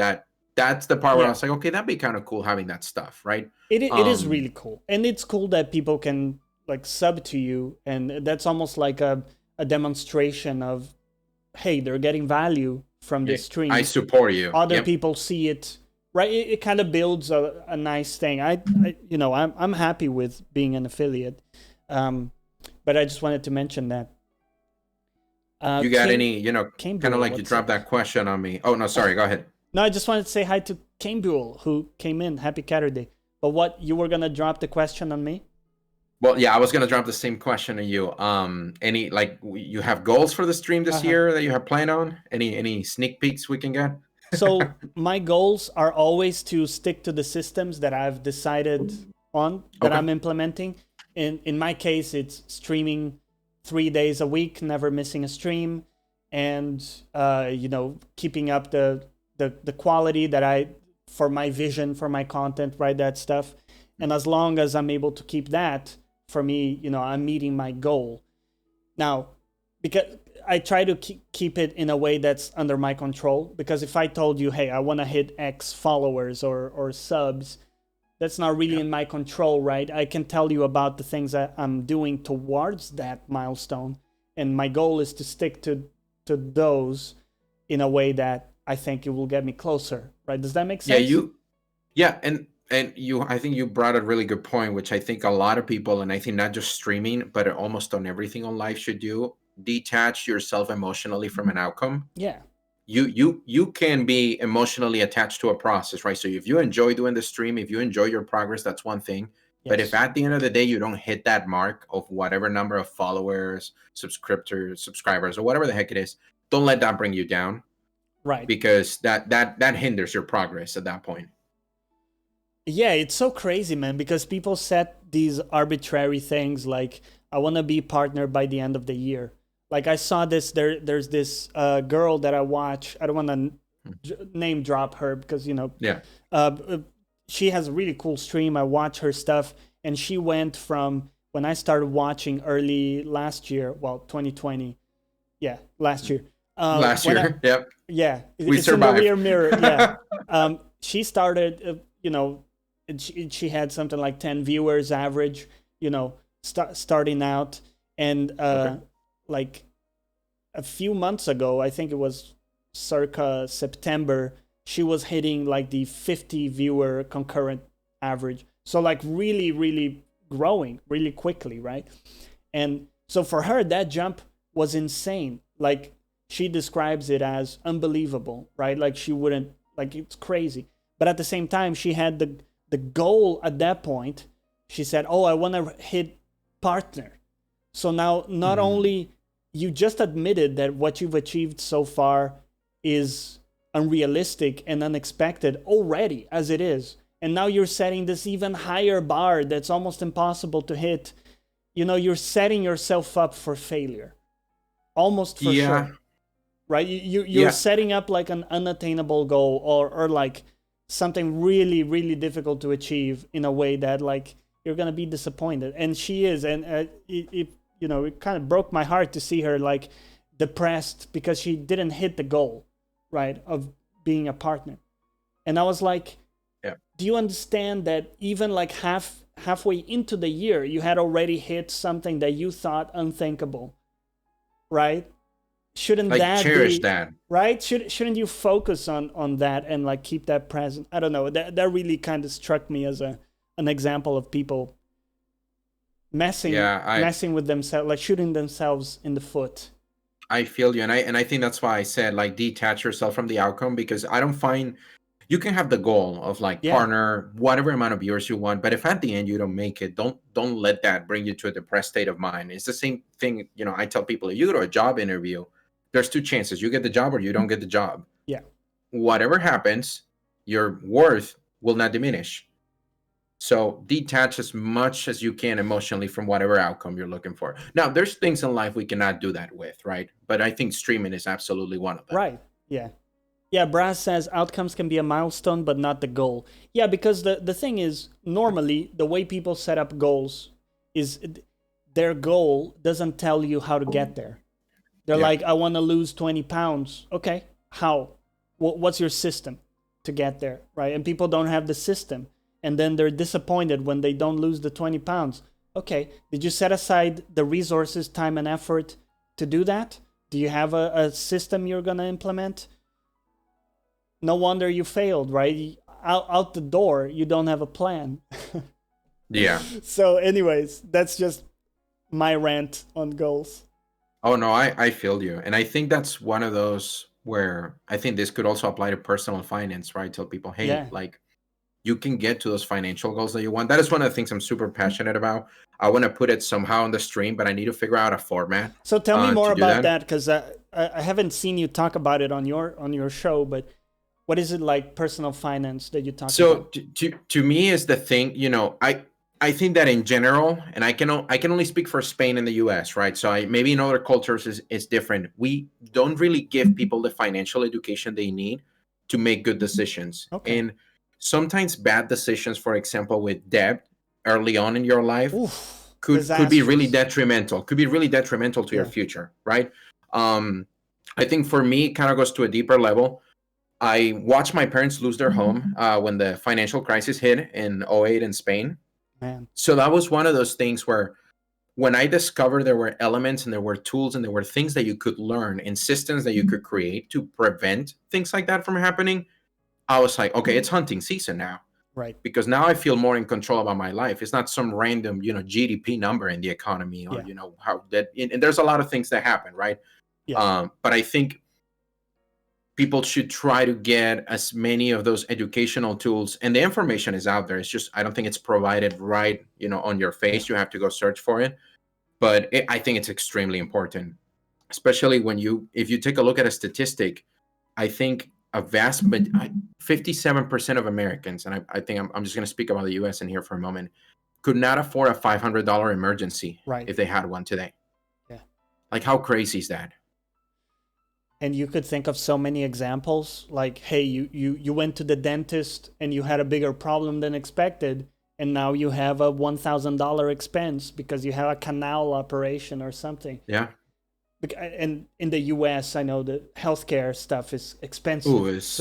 that's the part where I was like, okay, that'd be kind of cool having that stuff, right? It is really cool, and it's cool that people can like sub to you, and that's almost like a demonstration of, hey, they're getting value from the stream. I support you. Other people see it, right? It kind of builds a nice thing. I'm happy with being an affiliate, but I just wanted to mention that. You got any, kind of like you dropped that question on me. Oh no, sorry. Go ahead. No, I just wanted to say hi to Campbell who came in. Happy Saturday. But what, you were gonna drop the question on me? Well, yeah, I was gonna drop the same question to you. Any you have goals for the stream this year that you have planned on? Any sneak peeks we can get? So my goals are always to stick to the systems that I've decided on, that I'm implementing. In my case, it's streaming 3 days a week, never missing a stream, and keeping up the quality that for my vision, for my content, right? That stuff. And as long as I'm able to keep that, for me, I'm meeting my goal. Now, because I try to keep it in a way that's under my control, because if I told you, hey, I want to hit X followers or subs, that's not really in my control, right? I can tell you about the things that I'm doing towards that milestone, and my goal is to stick to those in a way that I think it will get me closer, right? Does that make sense? And I think you brought a really good point, which I think a lot of people, and I think not just streaming, but almost on everything on life should do, detach yourself emotionally from an outcome. Yeah. You can be emotionally attached to a process, right? So if you enjoy doing the stream, if you enjoy your progress, that's one thing. Yes. But if at the end of the day you don't hit that mark of whatever number of followers, subscribers, or whatever the heck it is, don't let that bring you down. Right. Because that hinders your progress at that point. Yeah, it's so crazy, man, because people set these arbitrary things like, I want to be partnered by the end of the year. Like I saw this, there's this girl that I watch. I don't want to name drop her because, she has a really cool stream. I watch her stuff, and she went from when I started watching early last year, 2020. Yeah, last year. Yep. Yeah, we it's survived. In the rear mirror. Yeah. She started, she had something like 10 viewers average, starting out. And like a few months ago, I think it was circa September, she was hitting like the 50 viewer concurrent average. So like really, really growing really quickly, right? And so for her, that jump was insane. Like she describes it as unbelievable, right? Like she wouldn't, like it's crazy. But at the same time, she had the goal at that point. She said, oh, I want to hit partner. So now not only you just admitted that what you've achieved so far is unrealistic and unexpected already as it is. And now you're setting this even higher bar that's almost impossible to hit. You're setting yourself up for failure. Almost for sure. Right? You're setting up like an unattainable goal or like something really, really difficult to achieve in a way that like you're going to be disappointed. And she is. And it kind of broke my heart to see her like depressed because she didn't hit the goal, right, of being a partner. And I was like, do you understand that even like halfway into the year, you had already hit something that you thought unthinkable, right? Shouldn't like that cherish be, that, right? Shouldn't you focus on that and like keep that present? I don't know. That really kind of struck me as an example of people messing with themselves, like shooting themselves in the foot. I feel you, and I think that's why I said like detach yourself from the outcome, because I don't find you can have the goal of like partner whatever amount of viewers you want, but if at the end you don't make it, don't let that bring you to a depressed state of mind. It's the same thing, I tell people, if you go to a job interview, there's two chances: you get the job or you don't get the job. Yeah. Whatever happens, your worth will not diminish. So detach as much as you can emotionally from whatever outcome you're looking for. Now, there's things in life we cannot do that with, right? But I think streaming is absolutely one of them. Right. Yeah. Yeah, Brass says outcomes can be a milestone, but not the goal. Yeah, because the thing is, normally, the way people set up goals is their goal doesn't tell you how to get there. They're like, I want to lose 20 pounds. Okay, how? What's your system to get there, right? And people don't have the system. And then they're disappointed when they don't lose the 20 pounds. Okay, did you set aside the resources, time, and effort to do that? Do you have a system you're going to implement? No wonder you failed, right? Out the door, you don't have a plan. Yeah. So anyways, that's just my rant on goals. Oh, no, I feel you. And I think that's one of those where I think this could also apply to personal finance, right? Tell people, hey, like you can get to those financial goals that you want. That is one of the things I'm super passionate about. I want to put it somehow on the stream, but I need to figure out a format. So tell me more about that, because I haven't seen you talk about it on your show, but what is it like personal finance that you talk about? So to me is the thing, I think that in general, and I can only speak for Spain and the US, right? So maybe in other cultures is different. We don't really give people the financial education they need to make good decisions. Okay. And sometimes bad decisions, for example, with debt early on in your life could be really detrimental. Could be really detrimental to your future, right? I think for me, it kind of goes to a deeper level. I watched my parents lose their home when the financial crisis hit in '08 in Spain. Man. So that was one of those things where when I discovered there were elements and there were tools and there were things that you could learn and systems that you could create to prevent things like that from happening, I was like, okay, it's hunting season now. Right. Because now I feel more in control about my life. It's not some random, GDP number in the economy or, how that, and there's a lot of things that happen, right? Yeah. But I think people should try to get as many of those educational tools, and the information is out there. It's just, I don't think it's provided right, on your face. You have to go search for it. But I think it's extremely important, especially if you take a look at a statistic. I think a vast 57% of Americans, and I think I'm just going to speak about the U.S. in here for a moment, could not afford a $500 emergency if they had one today. Yeah. Like, how crazy is that? And you could think of so many examples, like, hey, you went to the dentist and you had a bigger problem than expected, and now you have a $1,000 expense because you have a canal operation or something. Yeah. And in the U.S., I know the healthcare stuff is expensive. Ooh, this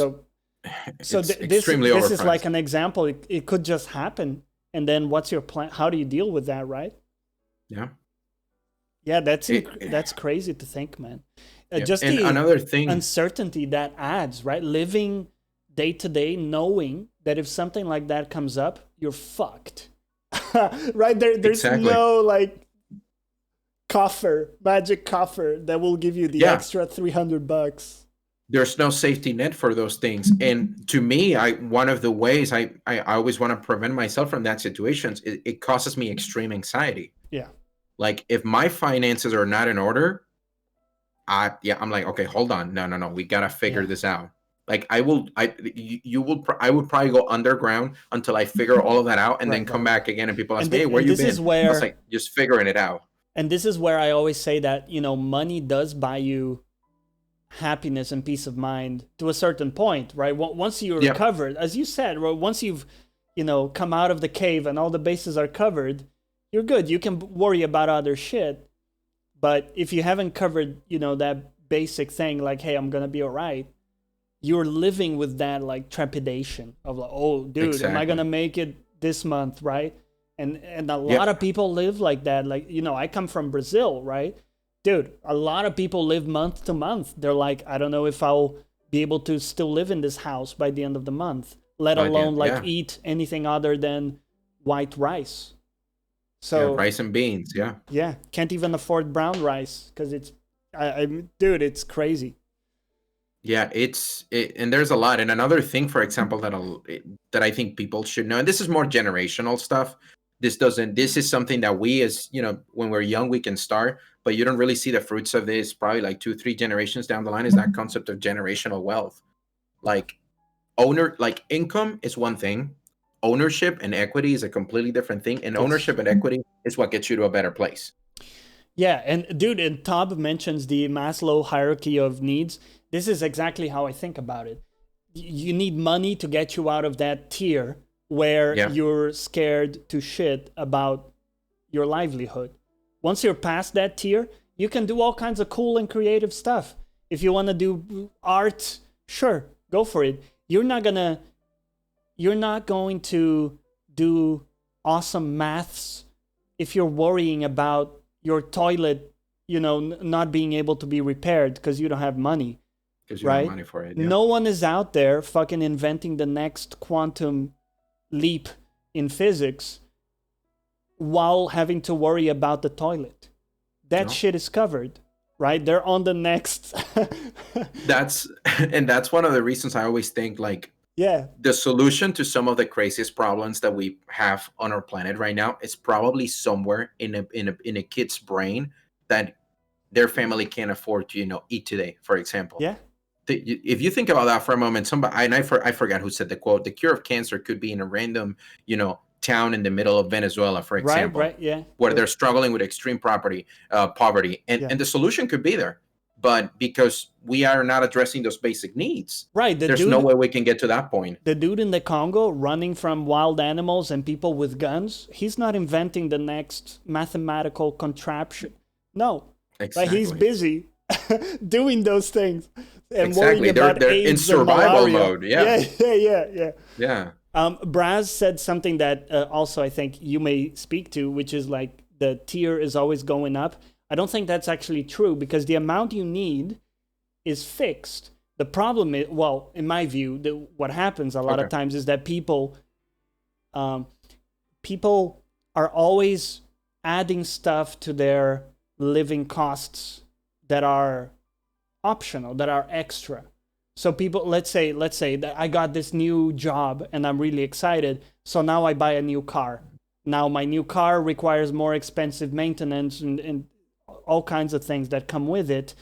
is like an example. It could just happen. And then what's your plan? How do you deal with that, right? Yeah. Yeah, that's crazy to think, man. Yeah. Just and the another thing, uncertainty that adds, right? Living day to day, knowing that if something like that comes up, you're fucked. Right? There's no like magic coffer that will give you the extra $300. There's no safety net for those things. And to me, one of the ways I always want to prevent myself from that situations, it causes me extreme anxiety. Yeah. Like, if my finances are not in order, I'm like, okay, hold on. No. We got to figure this out. Like, I would probably go underground until I figure all of that out and then come back again. And people ask me, hey, where you been? I was like, just figuring it out. And this is where I always say that, money does buy you happiness and peace of mind to a certain point, right? Once you're recovered, as you said, once you've, come out of the cave and all the bases are covered, you're good. You can worry about other shit. But if you haven't covered, that basic thing, like, hey, I'm going to be all right, you're living with that, like, trepidation of, like, oh, dude, am I going to make it this month, right? And a lot of people live like that. Like, I come from Brazil, right? Dude, a lot of people live month to month. They're like, I don't know if I'll be able to still live in this house by the end of the month, let alone eat anything other than white rice. So rice and beans, yeah, can't even afford brown rice because dude, it's crazy. Yeah, and there's a lot. And another thing, for example, that I think people should know, and this is more generational stuff. This is something that we, as when we're young, we can start, but you don't really see the fruits of this probably like 2-3 generations down the line, is that concept of generational wealth. Like income is one thing. Ownership and equity is a completely different thing. And ownership and equity is what gets you to a better place. Yeah. And dude, and Todd mentions the Maslow hierarchy of needs. This is exactly how I think about it. You need money to get you out of that tier where you're scared to shit about your livelihood. Once you're past that tier, you can do all kinds of cool and creative stuff. If you want to do art, sure, go for it. You're not going to do awesome maths if you're worrying about your toilet, not being able to be repaired because you don't have money. Because you don't have money for it. Yeah. No one is out there fucking inventing the next quantum leap in physics while having to worry about the toilet. That shit is covered, right? They're on the next. That's one of the reasons I always think, like, yeah, the solution to some of the craziest problems that we have on our planet right now is probably somewhere in a kid's brain that their family can't afford to eat today, for example. Yeah. If you think about that for a moment, I forgot who said the quote. The cure of cancer could be in a random town in the middle of Venezuela, for example, right, yeah, where they're struggling with extreme poverty, and the solution could be there. But because we are not addressing those basic needs, right? There's no way we can get to that point. The dude in the Congo running from wild animals and people with guns, he's not inventing the next mathematical contraption. No, exactly. But he's busy doing those things and exactly. worrying about They're AIDS in survival mode. Yeah. Braz said something that also I think you may speak to, which is like the tier is always going up. I don't think that's actually true because the amount you need is fixed. The problem is, well, in my view, what happens a lot of times is that people are always adding stuff to their living costs that are optional, that are extra. So people, let's say that I got this new job and I'm really excited. So now I buy a new car. Now my new car requires more expensive maintenance and all kinds of things that come with it.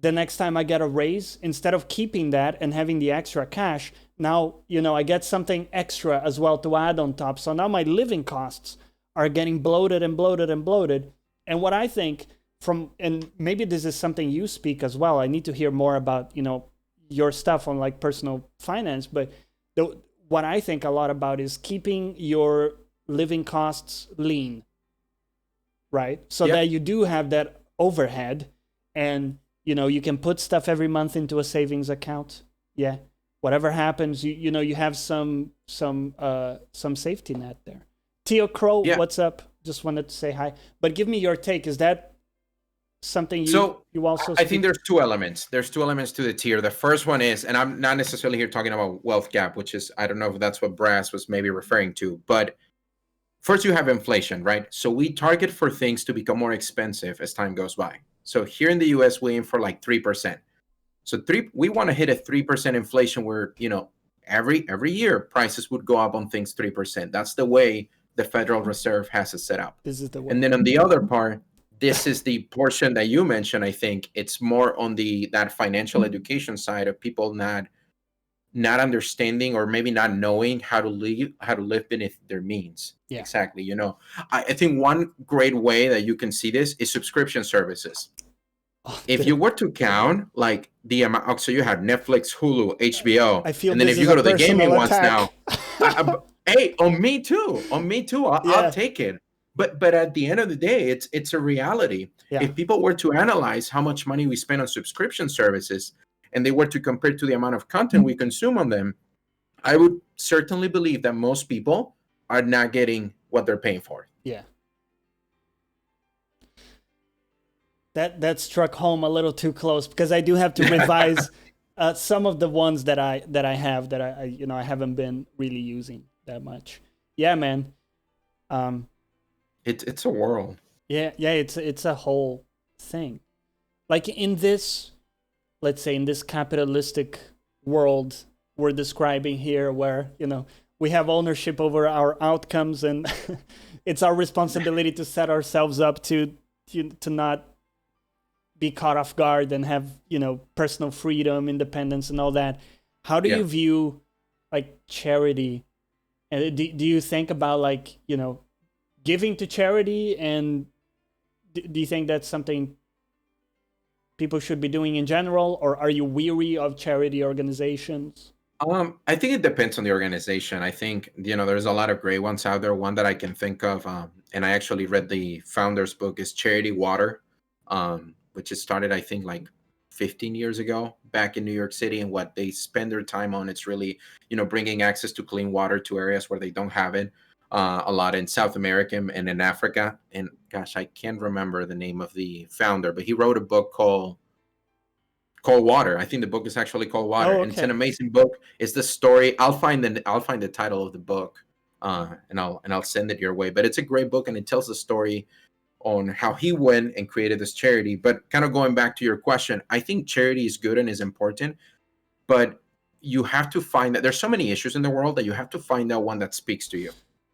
The next time I get a raise, instead of keeping that and having the extra cash, now, I get something extra as well to add on top. So now my living costs are getting bloated and bloated and bloated. And what I think and maybe this is something you speak as well. I need to hear more about, your stuff on like personal finance. But what I think a lot about is keeping your living costs lean, right? So that you do have that overhead and, you can put stuff every month into a savings account. Yeah. Whatever happens, you have some safety net there. Tio Crow, what's up? Just wanted to say hi. But give me your take. Is that something you also I think there's two elements. There's two elements to the tier. The first one is, and I'm not necessarily here talking about wealth gap, which is, I don't know if that's what Brass was maybe referring to, but first you have inflation, right? So we target for things to become more expensive as time goes by. So here in the US, we aim for like 3%. So we want to hit a 3% inflation where, every year prices would go up on things 3%. That's the way the Federal Reserve has it set up. This is the way. And then on the other part, this is the portion that you mentioned. I think it's more on that financial education side of people not understanding or maybe not knowing how to live beneath their means. Yeah. Exactly. I think one great way that you can see this is subscription services. If you were to count like the amount, so you have Netflix, Hulu, HBO, and then if you go to the gaming ones now, hey, on me too, I'll take it. But at the end of the day, it's a reality. Yeah. If people were to analyze how much money we spend on subscription services and they were to compare to the amount of content we consume on them, I would certainly believe that most people are not getting what they're paying for. Yeah. That struck home a little too close because I do have to revise some of the ones that I have that I haven't been really using that much. Yeah, man. It's a world. Yeah, it's a whole thing. Like in this, let's say in this capitalistic world we're describing here, where we have ownership over our outcomes, and it's our responsibility to set ourselves up to not be caught off guard and have personal freedom, independence, and all that. How do you view like charity? And do you think about like giving to charity, and do you think that's something people should be doing in general, or are you weary of charity organizations? I think it depends on the organization. I think there's a lot of great ones out there. One that I can think of, and I actually read the founder's book, is Charity Water, which is started I think like 15 years ago back in New York City, and what they spend their time on, it's really bringing access to clean water to areas where they don't have it. A lot in South America and in Africa. And gosh, I can't remember the name of the founder, but he wrote a book called Water. I think the book is actually called Water. Oh, okay. And it's an amazing book. It's the story. I'll find the title of the book, and I'll send it your way. But it's a great book, and it tells the story on how he went and created this charity. But kind of going back to your question, I think charity is good and is important, but you have to find that there's so many issues in the world that you have to find out one that speaks to you.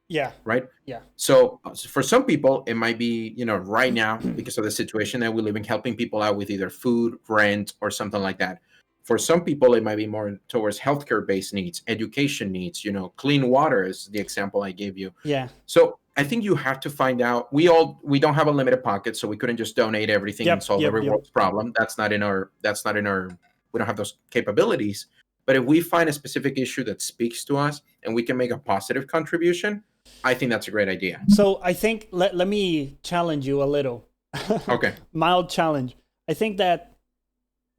Yeah. Right? Yeah. So for some people, it might be, right now, because of the situation that we live in, helping people out with either food, rent, or something like that. For some people, it might be more towards healthcare-based needs, education needs, clean water is the example I gave you. Yeah. So I think you have to find out. We don't have a limited pocket, so we couldn't just donate everything and solve every world's problem. That's not in our, we don't have those capabilities. But if we find a specific issue that speaks to us and we can make a positive contribution, I think that's a great idea. So I think, let me challenge you a little. Okay. Mild challenge. I think that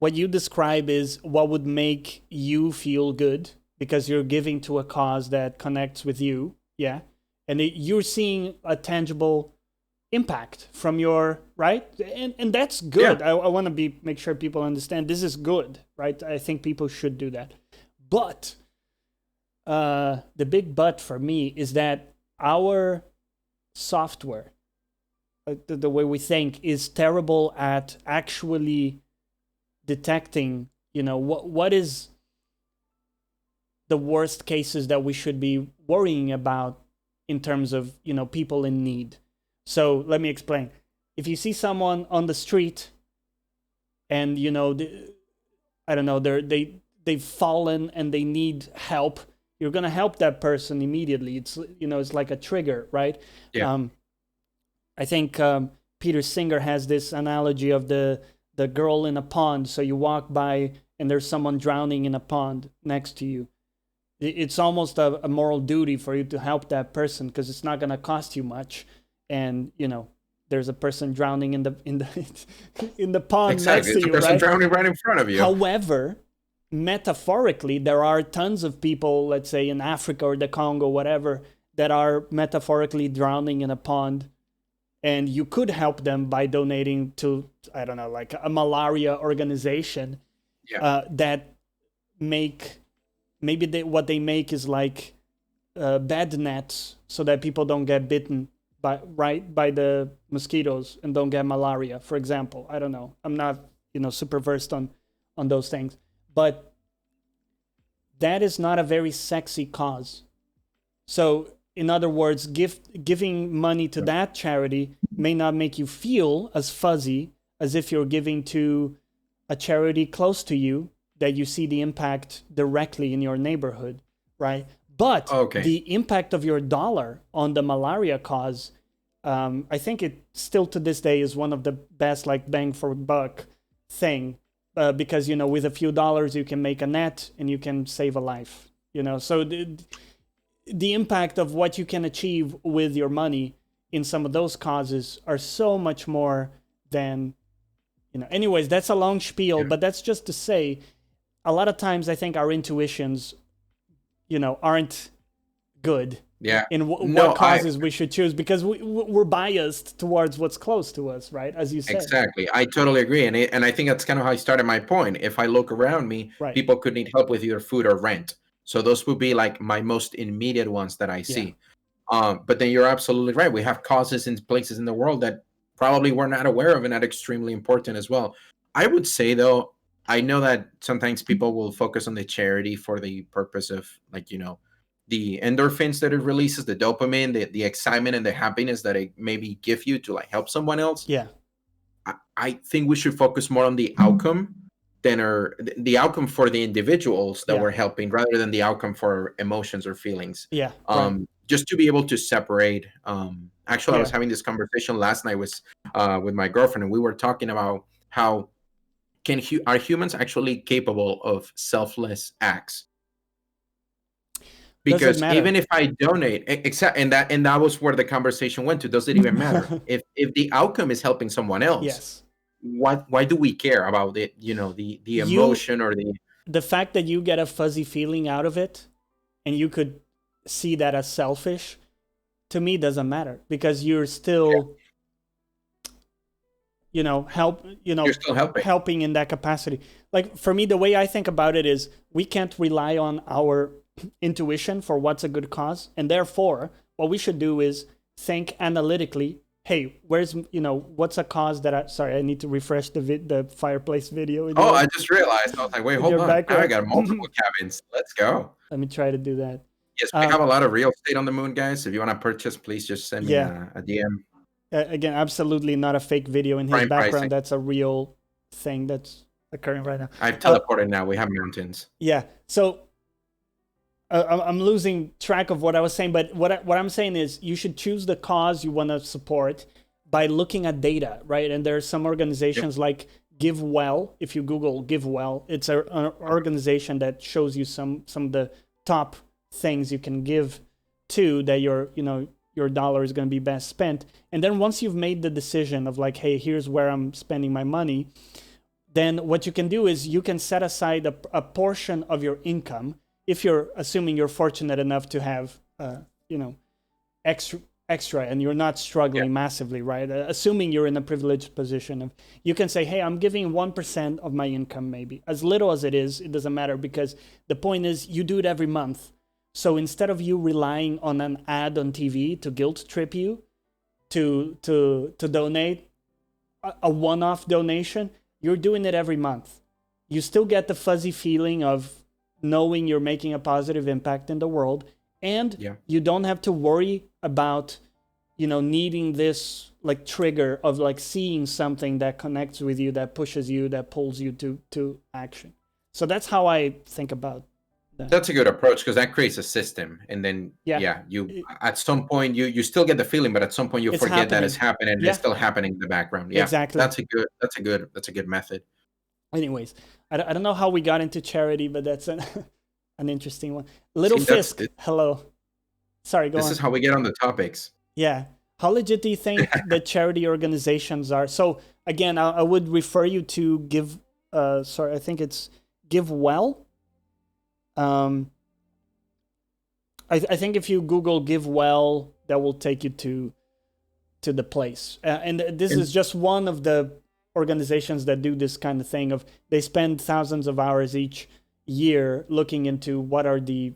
what you describe is what would make you feel good because you're giving to a cause that connects with you. Yeah. And you're seeing a tangible impact from your, right? And that's good. Yeah. I want to make sure people understand this is good, right? I think people should do that. But the big but for me is that our software, the way we think, is terrible at actually detecting, what is the worst cases that we should be worrying about in terms of, people in need. So let me explain. If you see someone on the street and, I don't know, they've fallen and they need help, you're going to help that person immediately. It's, it's like a trigger, right? Yeah. I think Peter Singer has this analogy of the girl in a pond. So you walk by and there's someone drowning in a pond next to you. It's almost a moral duty for you to help that person because it's not going to cost you much. And, there's a person drowning in the pond exactly. next to you, right? It's a person drowning right in front of you. However, metaphorically, there are tons of people, let's say in Africa or the Congo, whatever, that are metaphorically drowning in a pond. And you could help them by donating to, I don't know, like a malaria organization that what they make is like bed nets so that people don't get bitten by the mosquitoes and don't get malaria, for example. I don't know. I'm not, super versed on those things. But that is not a very sexy cause. So, in other words, giving money to that charity may not make you feel as fuzzy as if you're giving to a charity close to you that you see the impact directly in your neighborhood, right? But the impact of your dollar on the malaria cause, I think it still to this day is one of the best like bang for buck thing because, with a few dollars you can make a net and you can save a life, So the impact of what you can achieve with your money in some of those causes are so much more than, anyways, that's a long spiel, but that's just to say a lot of times I think our intuitions, aren't good in what causes we should choose because we're biased towards what's close to us, right? As you said. Exactly. I totally agree. And I think that's kind of how I started my point. If I look around me, people could need help with either food or rent. So those would be like my most immediate ones that I see. But then you're absolutely right. We have causes in places in the world that probably we're not aware of and that extremely important as well. I would say, though, I know that sometimes people will focus on the charity for the purpose of, like, the endorphins that it releases, the dopamine, the excitement and the happiness that it maybe give you to like help someone else. Yeah. I think we should focus more on the outcome than the outcome for the individuals that we're helping rather than the outcome for emotions or feelings. Yeah. Just to be able to separate. Actually, I was having this conversation last night with my girlfriend, and we were talking about how are humans actually capable of selfless acts? Because even if I donate, and that was where the conversation went to. Does it even matter if the outcome is helping someone else? Yes. Why do we care about it? The emotion or the fact that you get a fuzzy feeling out of it, and you could see that as selfish, to me doesn't matter because you're still, you're still helping in that capacity. Like for me, the way I think about it is we can't rely on our intuition for what's a good cause, and therefore what we should do is think analytically. Hey, where's what's a cause that I need to refresh the fireplace video. I just realized. I was like, wait, hold on. Now I got multiple cabins. Let's go. Let me try to do that. Yes, we have a lot of real estate on the moon, guys. If you want to purchase, please just send me a DM. Again, absolutely not a fake video in his background. Pricing. That's a real thing that's occurring right now. I've teleported now. We have mountains. Yeah. So I'm losing track of what I was saying, but what I'm saying is you should choose the cause you want to support by looking at data, right? And there are some organizations like GiveWell. If you Google GiveWell, it's an organization that shows you some of the top things you can give to that your dollar is going to be best spent. And then once you've made the decision of like, hey, here's where I'm spending my money, then what you can do is you can set aside a portion of your income, if you're assuming you're fortunate enough to have, extra and you're not struggling massively, right? Assuming you're in a privileged position, you can say, hey, I'm giving 1% of my income, maybe. As little as it is, it doesn't matter, because the point is you do it every month. So instead of you relying on an ad on TV to guilt trip you to donate a one-off donation, you're doing it every month. You still get the fuzzy feeling of knowing you're making a positive impact in the world, and you don't have to worry about, needing this like trigger of like seeing something that connects with you, that pushes you, that pulls you to action. So that's how I think about that. That's a good approach, because that creates a system, and then you at some point you still get the feeling, but at some point you forget that it's happening, and it's still happening in the background. Yeah, exactly. That's a good method. Anyways, I don't know how we got into charity, but that's an interesting one. Little Fisk, hello. Sorry, go on. This is how we get on the topics. Yeah. How legit do you think the charity organizations are? So again, I would refer you to Give. I think it's Give Well. I think if you Google Give Well, that will take you to the place. And this is just one of the organizations that do this kind of thing. Of they spend thousands of hours each year looking into what are the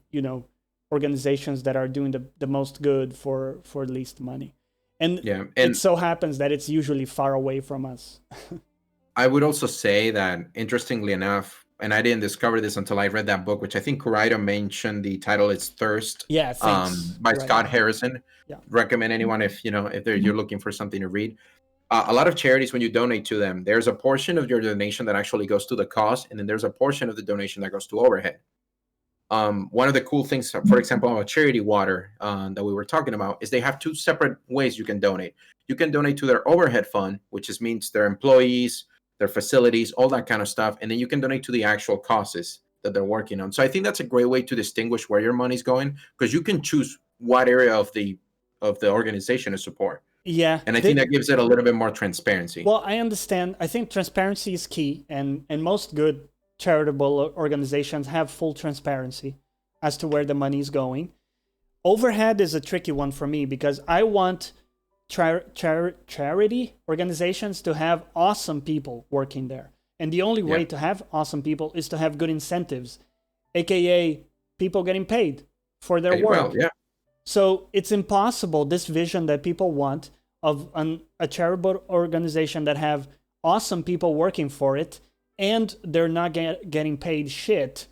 organizations that are doing the most good for least money. And it so happens that it's usually far away from us. I would also say that, interestingly enough, and I didn't discover this until I read that book, which I think Corrado mentioned, the title is Thirst. Yeah, thanks. By Scott Harrison. Yeah. Recommend anyone if you're looking for something to read. A lot of charities, when you donate to them, there's a portion of your donation that actually goes to the cause, and then there's a portion of the donation that goes to overhead. One of the cool things, for example, about Charity Water that we were talking about, is they have two separate ways you can donate. You can donate to their overhead fund, which means their employees, their facilities, all that kind of stuff. And then you can donate to the actual causes that they're working on. So I think that's a great way to distinguish where your money's going, because you can choose what area of the organization to support. Yeah. And I think that gives it a little bit more transparency. Well, I understand. I think transparency is key, and most good charitable organizations have full transparency as to where the money is going. Overhead is a tricky one for me, because I want charity organizations to have awesome people working there. And the only way to have awesome people is to have good incentives, aka people getting paid for their work. Well, yeah. So it's impossible, this vision that people want of a charitable organization that have awesome people working for it and they're not getting paid shit.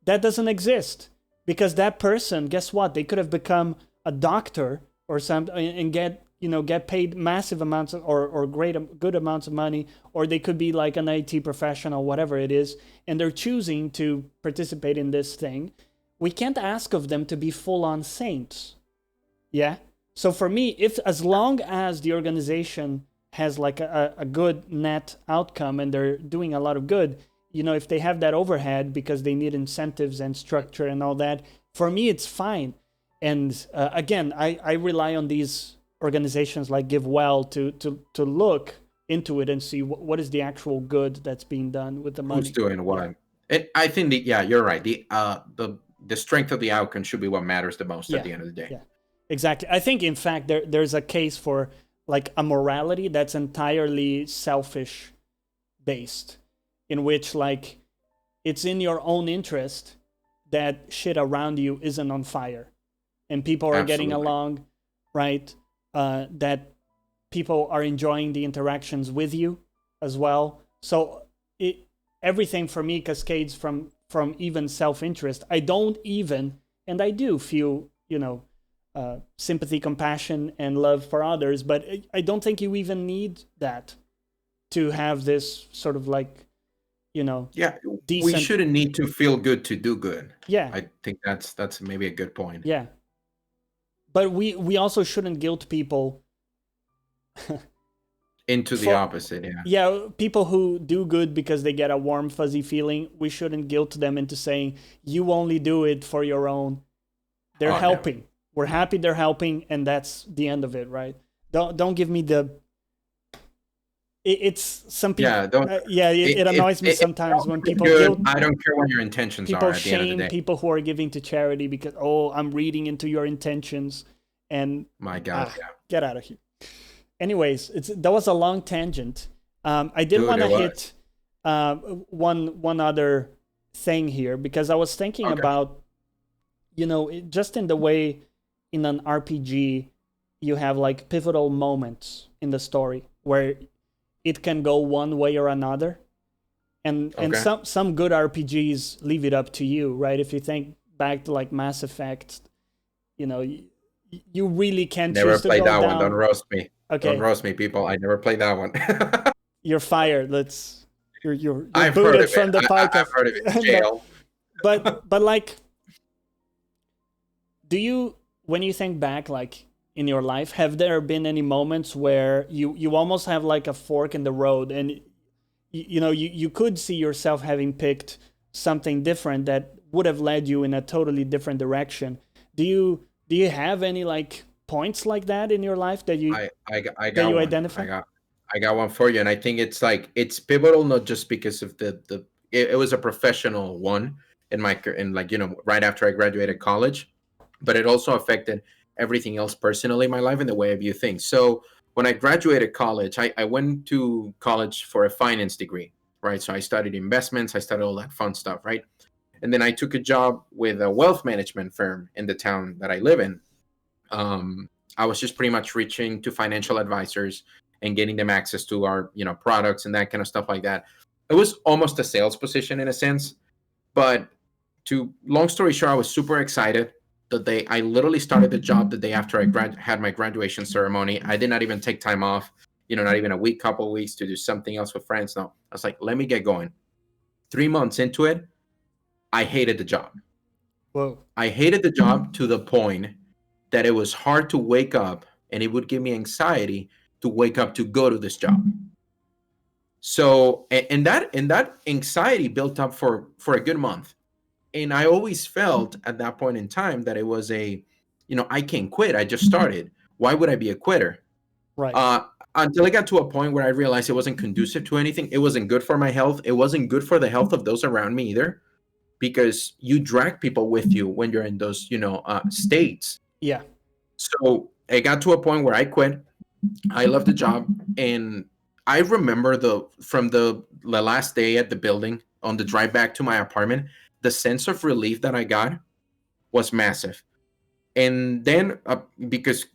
That doesn't exist, because that person, guess what? They could have become a doctor or something and get paid massive amounts or good amounts of money, or they could be like an IT professional, whatever it is, and they're choosing to participate in this thing. We can't ask of them to be full-on saints. Yeah? So for me, as long as the organization has like a good net outcome and they're doing a lot of good, if they have that overhead because they need incentives and structure and all that, for me, it's fine. And again, I rely on these organizations like Give Well to look into it and see what is the actual good that's being done with the money. Who's doing what? I think you're right. The strength of the outcome should be what matters the most at the end of the day. Yeah, exactly. I think, in fact, there's a case for like a morality that's entirely selfish based, in which like it's in your own interest that shit around you isn't on fire and people are getting along, right? That people are enjoying the interactions with you as well. So everything for me cascades from even self-interest. I don't even, and I do feel, sympathy, compassion, and love for others, but I don't think you even need that to have this sort of like, decent... We shouldn't need to feel good to do good. Yeah. I think that's maybe a good point. Yeah. But we also shouldn't guilt people into the opposite, yeah. Yeah, people who do good because they get a warm, fuzzy feeling, we shouldn't guilt them into saying, you only do it for your own. They're helping. No. We're happy they're helping, and that's the end of it, right? Don't give me the it's some people. Yeah, don't. It annoys me If sometimes when people good, guilt I don't care what your intentions people are at the end of the shame day. people who are giving to charity because, oh, I'm reading into your intentions, and My God, yeah. get out of here. Anyways, that was a long tangent. I did Dude, want it to was. hit one other thing here, because I was thinking Okay. about, just in the way in an RPG you have like pivotal moments in the story where it can go one way or another, and Okay. some good RPGs leave it up to you, right? If you think back to like Mass Effect, you really can Never choose to played go that one. Don't down. roast me. Don't Okay, roast me, people. I never played that one. you're fired. You're I've heard booted of it. from the I've podcast. heard of it. No, Jail. but like, do you, when you think back, like in your life, have there been any moments where you almost have like a fork in the road, and you could see yourself having picked something different that would have led you in a totally different direction? Do you have any like points like that in your life that you I that got you one. identify? I got one for you, and I think it's like it's pivotal not just because of it was a professional one in like right after I graduated college, but it also affected everything else personally in my life and the way I view things. So when I graduated college, I went to college for a finance degree, right? So I studied investments, I studied all that fun stuff, right? And then I took a job with a wealth management firm in the town that I live in. um, I was just pretty much reaching to financial advisors and getting them access to our products and that kind of stuff like that. It was almost a sales position in a sense, but to long story short, I was super excited. I literally started the job the day after I had my graduation ceremony. I did not even take time off, not even a week, couple of weeks to do something else with friends. No, I was like, let me get going. 3 months into it, I hated the job. Whoa. I hated the job to the point that it was hard to wake up, and it would give me anxiety to wake up to go to this job. So and that anxiety built up for a good month. And I always felt at that point in time that it was I can't quit. I just started. Why would I be a quitter? Right. Uh, until I got to a point where I realized it wasn't conducive to anything. It wasn't good for my health. It wasn't good for the health of those around me either, because you drag people with you when you're in those states. Yeah. So it got to a point where I quit. I left the job, and I remember from the last day at the building on the drive back to my apartment, the sense of relief that I got was massive. And then because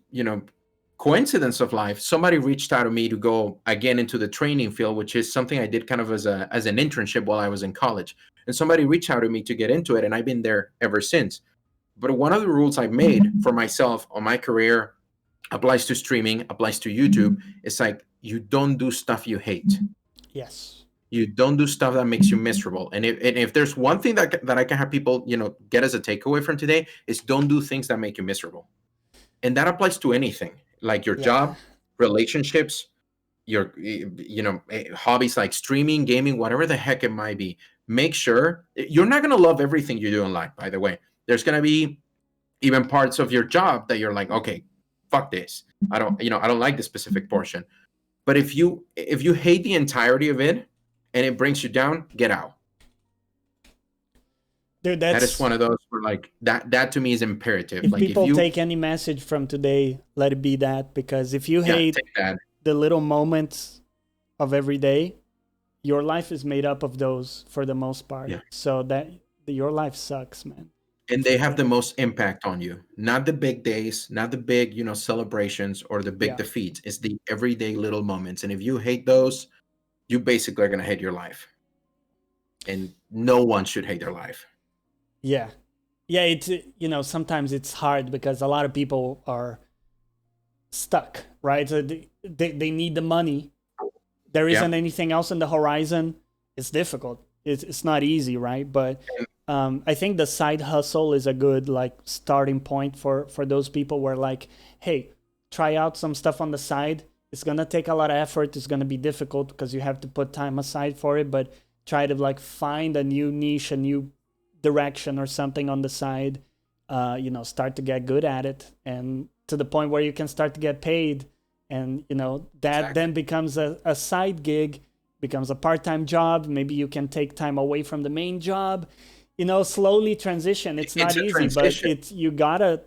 coincidence of life, somebody reached out to me to go again into the training field, which is something I did kind of as an internship while I was in college. And somebody reached out to me to get into it, and I've been there ever since. But one of the rules I've made for myself on my career, applies to streaming, applies to YouTube. It's like you don't do stuff you hate. Yes. You don't do stuff that makes you miserable. And if there's one thing that I can have people get as a takeaway from today, is don't do things that make you miserable. And that applies to anything, like your Yeah. job, relationships, your hobbies like streaming, gaming, whatever the heck it might be. Make sure you're not going to love everything you do in life. By the way, there's going to be even parts of your job that you're like, okay, fuck this. I don't like this specific portion. But if you hate the entirety of it and it brings you down, get out. Dude, That is that's, one of those where like that to me is imperative. if Like if people you take any message from today, let it be that, because if you yeah, hate take that. the little moments of every day, your life is made up of those for the most part. Yeah. So that your life sucks, man. And they have the most impact on you. Not the big days, not the big, celebrations or the big Yeah. defeats. It's the everyday little moments. And if you hate those, you basically are gonna hate your life. And no one should hate their life. Yeah. Yeah, it's, sometimes it's hard because a lot of people are stuck, right? So they need the money. There Yeah. isn't anything else on the horizon. It's difficult. It's not easy, right? But I think the side hustle is a good like starting point for those people where like, hey, try out some stuff on the side. It's gonna take a lot of effort. It's gonna be difficult because you have to put time aside for it. But try to like find a new niche, a new direction or something on the side. Start to get good at it, and to the point where you can start to get paid and that then becomes a side gig, becomes a part-time job. Maybe you can take time away from the main job, slowly transition. It's not easy, but you gotta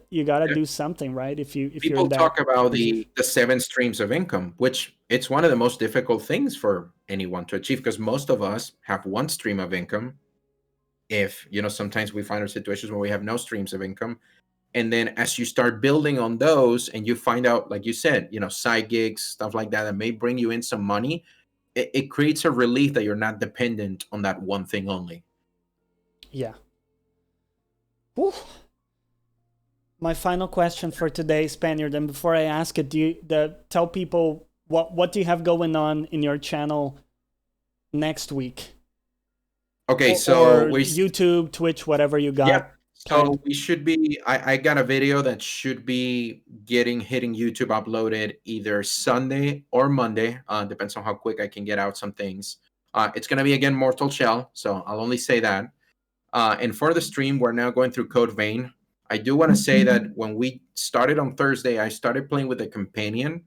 do something, right? If people talk about the 7 streams of income, which it's one of the most difficult things for anyone to achieve, because most of us have one stream of income. If sometimes we find our situations where we have no streams of income, and then as you start building on those and you find out, like you said, side gigs, stuff like that may bring you in some money, it creates a relief that you're not dependent on that one thing only. Yeah. Whew. My final question for today, Spaniard, and before I ask it, tell people what do you have going on in your channel next week? Okay, so YouTube, Twitch, whatever you got. Yeah. So we should be, I got a video that should be hitting YouTube uploaded either Sunday or Monday. Depends on how quick I can get out some things. It's going to be, again, Mortal Shell, so I'll only say that. And for the stream, we're now going through Code Vein. I do want to say that when we started on Thursday, I started playing with a companion,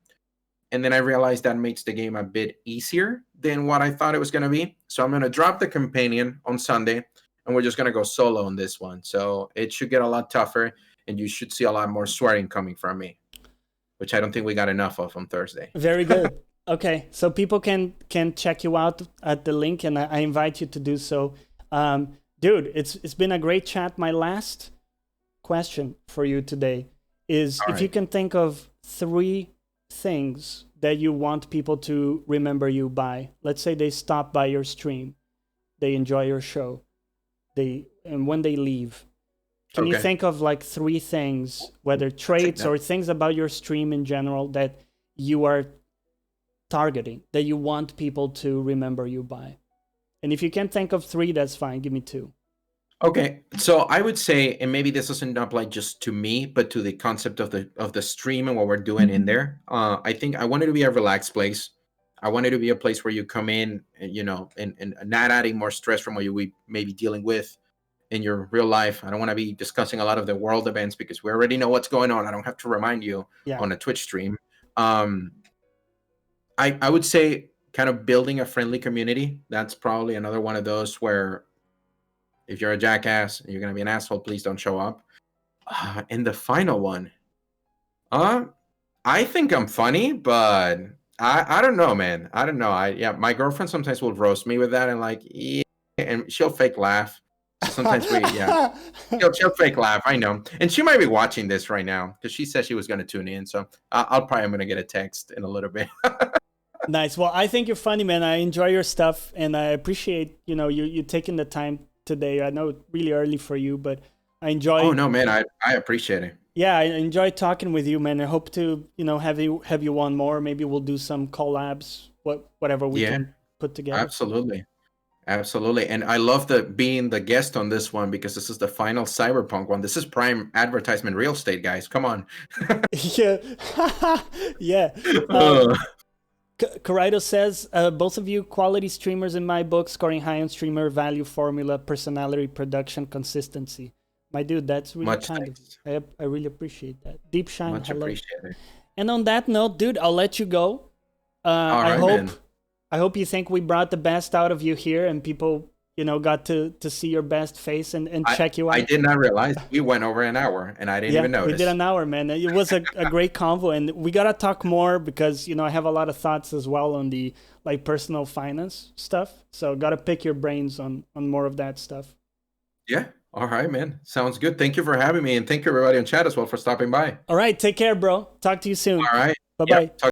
and then I realized that makes the game a bit easier than what I thought it was going to be. So I'm going to drop the companion on Sunday, and we're just going to go solo on this one. So it should get a lot tougher, and you should see a lot more swearing coming from me, which I don't think we got enough of on Thursday. Very good. Okay, so people can check you out at the link, and I invite you to do so. Dude, it's been a great chat. My last question for you today is if you can think of 3 things that you want people to remember you by. Let's say they stop by your stream, they enjoy your show, and when they leave, can you think of like 3 things, whether traits or things about your stream in general, that you are targeting, that you want people to remember you by? And if you can't think of 3, that's fine. Give me 2. Okay, so I would say, and maybe this doesn't apply just to me, but to the concept of the stream and what we're doing in there. I think I want it to be a relaxed place. I want it to be a place where you come in, and, and not adding more stress from what you may be dealing with in your real life. I don't want to be discussing a lot of the world events because we already know what's going on. I don't have to remind you on a Twitch stream. I would say kind of building a friendly community. That's probably another one of those where if you're a jackass and you're going to be an asshole, please don't show up. And the final one, I think I'm funny, but I don't know, man. I don't know. My girlfriend sometimes will roast me with that, and and she'll fake laugh. Sometimes she'll fake laugh. I know, and she might be watching this right now because she said she was going to tune in. So I'm going to get a text in a little bit. Nice. Well, I think you're funny, man. I enjoy your stuff, and I appreciate you taking the time today. I know it's really early for you, but I enjoy. Oh no, man! I appreciate it. Yeah, I enjoy talking with you, man. I hope to have you on more. Maybe we'll do some collabs, whatever we can put together. Absolutely. And I love being the guest on this one because this is the final Cyberpunk one. This is prime advertisement real estate, guys. Come on. Yeah. Corrido says, both of you quality streamers in my book, scoring high on streamer value formula, personality, production, consistency. My dude, that's really kind of you. I really appreciate that. Deep Shine, much hello. Appreciated. And on that note, dude, I'll let you go. I hope you think we brought the best out of you here, and people got to see your best face and check you out. I did not realize we went over an hour, and I didn't even notice. We did an hour, man. It was a great convo, and we gotta talk more because I have a lot of thoughts as well on the personal finance stuff. So gotta pick your brains on more of that stuff. Yeah. All right, man. Sounds good. Thank you for having me, and thank you everybody in chat as well for stopping by. All right, take care, bro. Talk to you soon. All right. Bye-bye. Yep.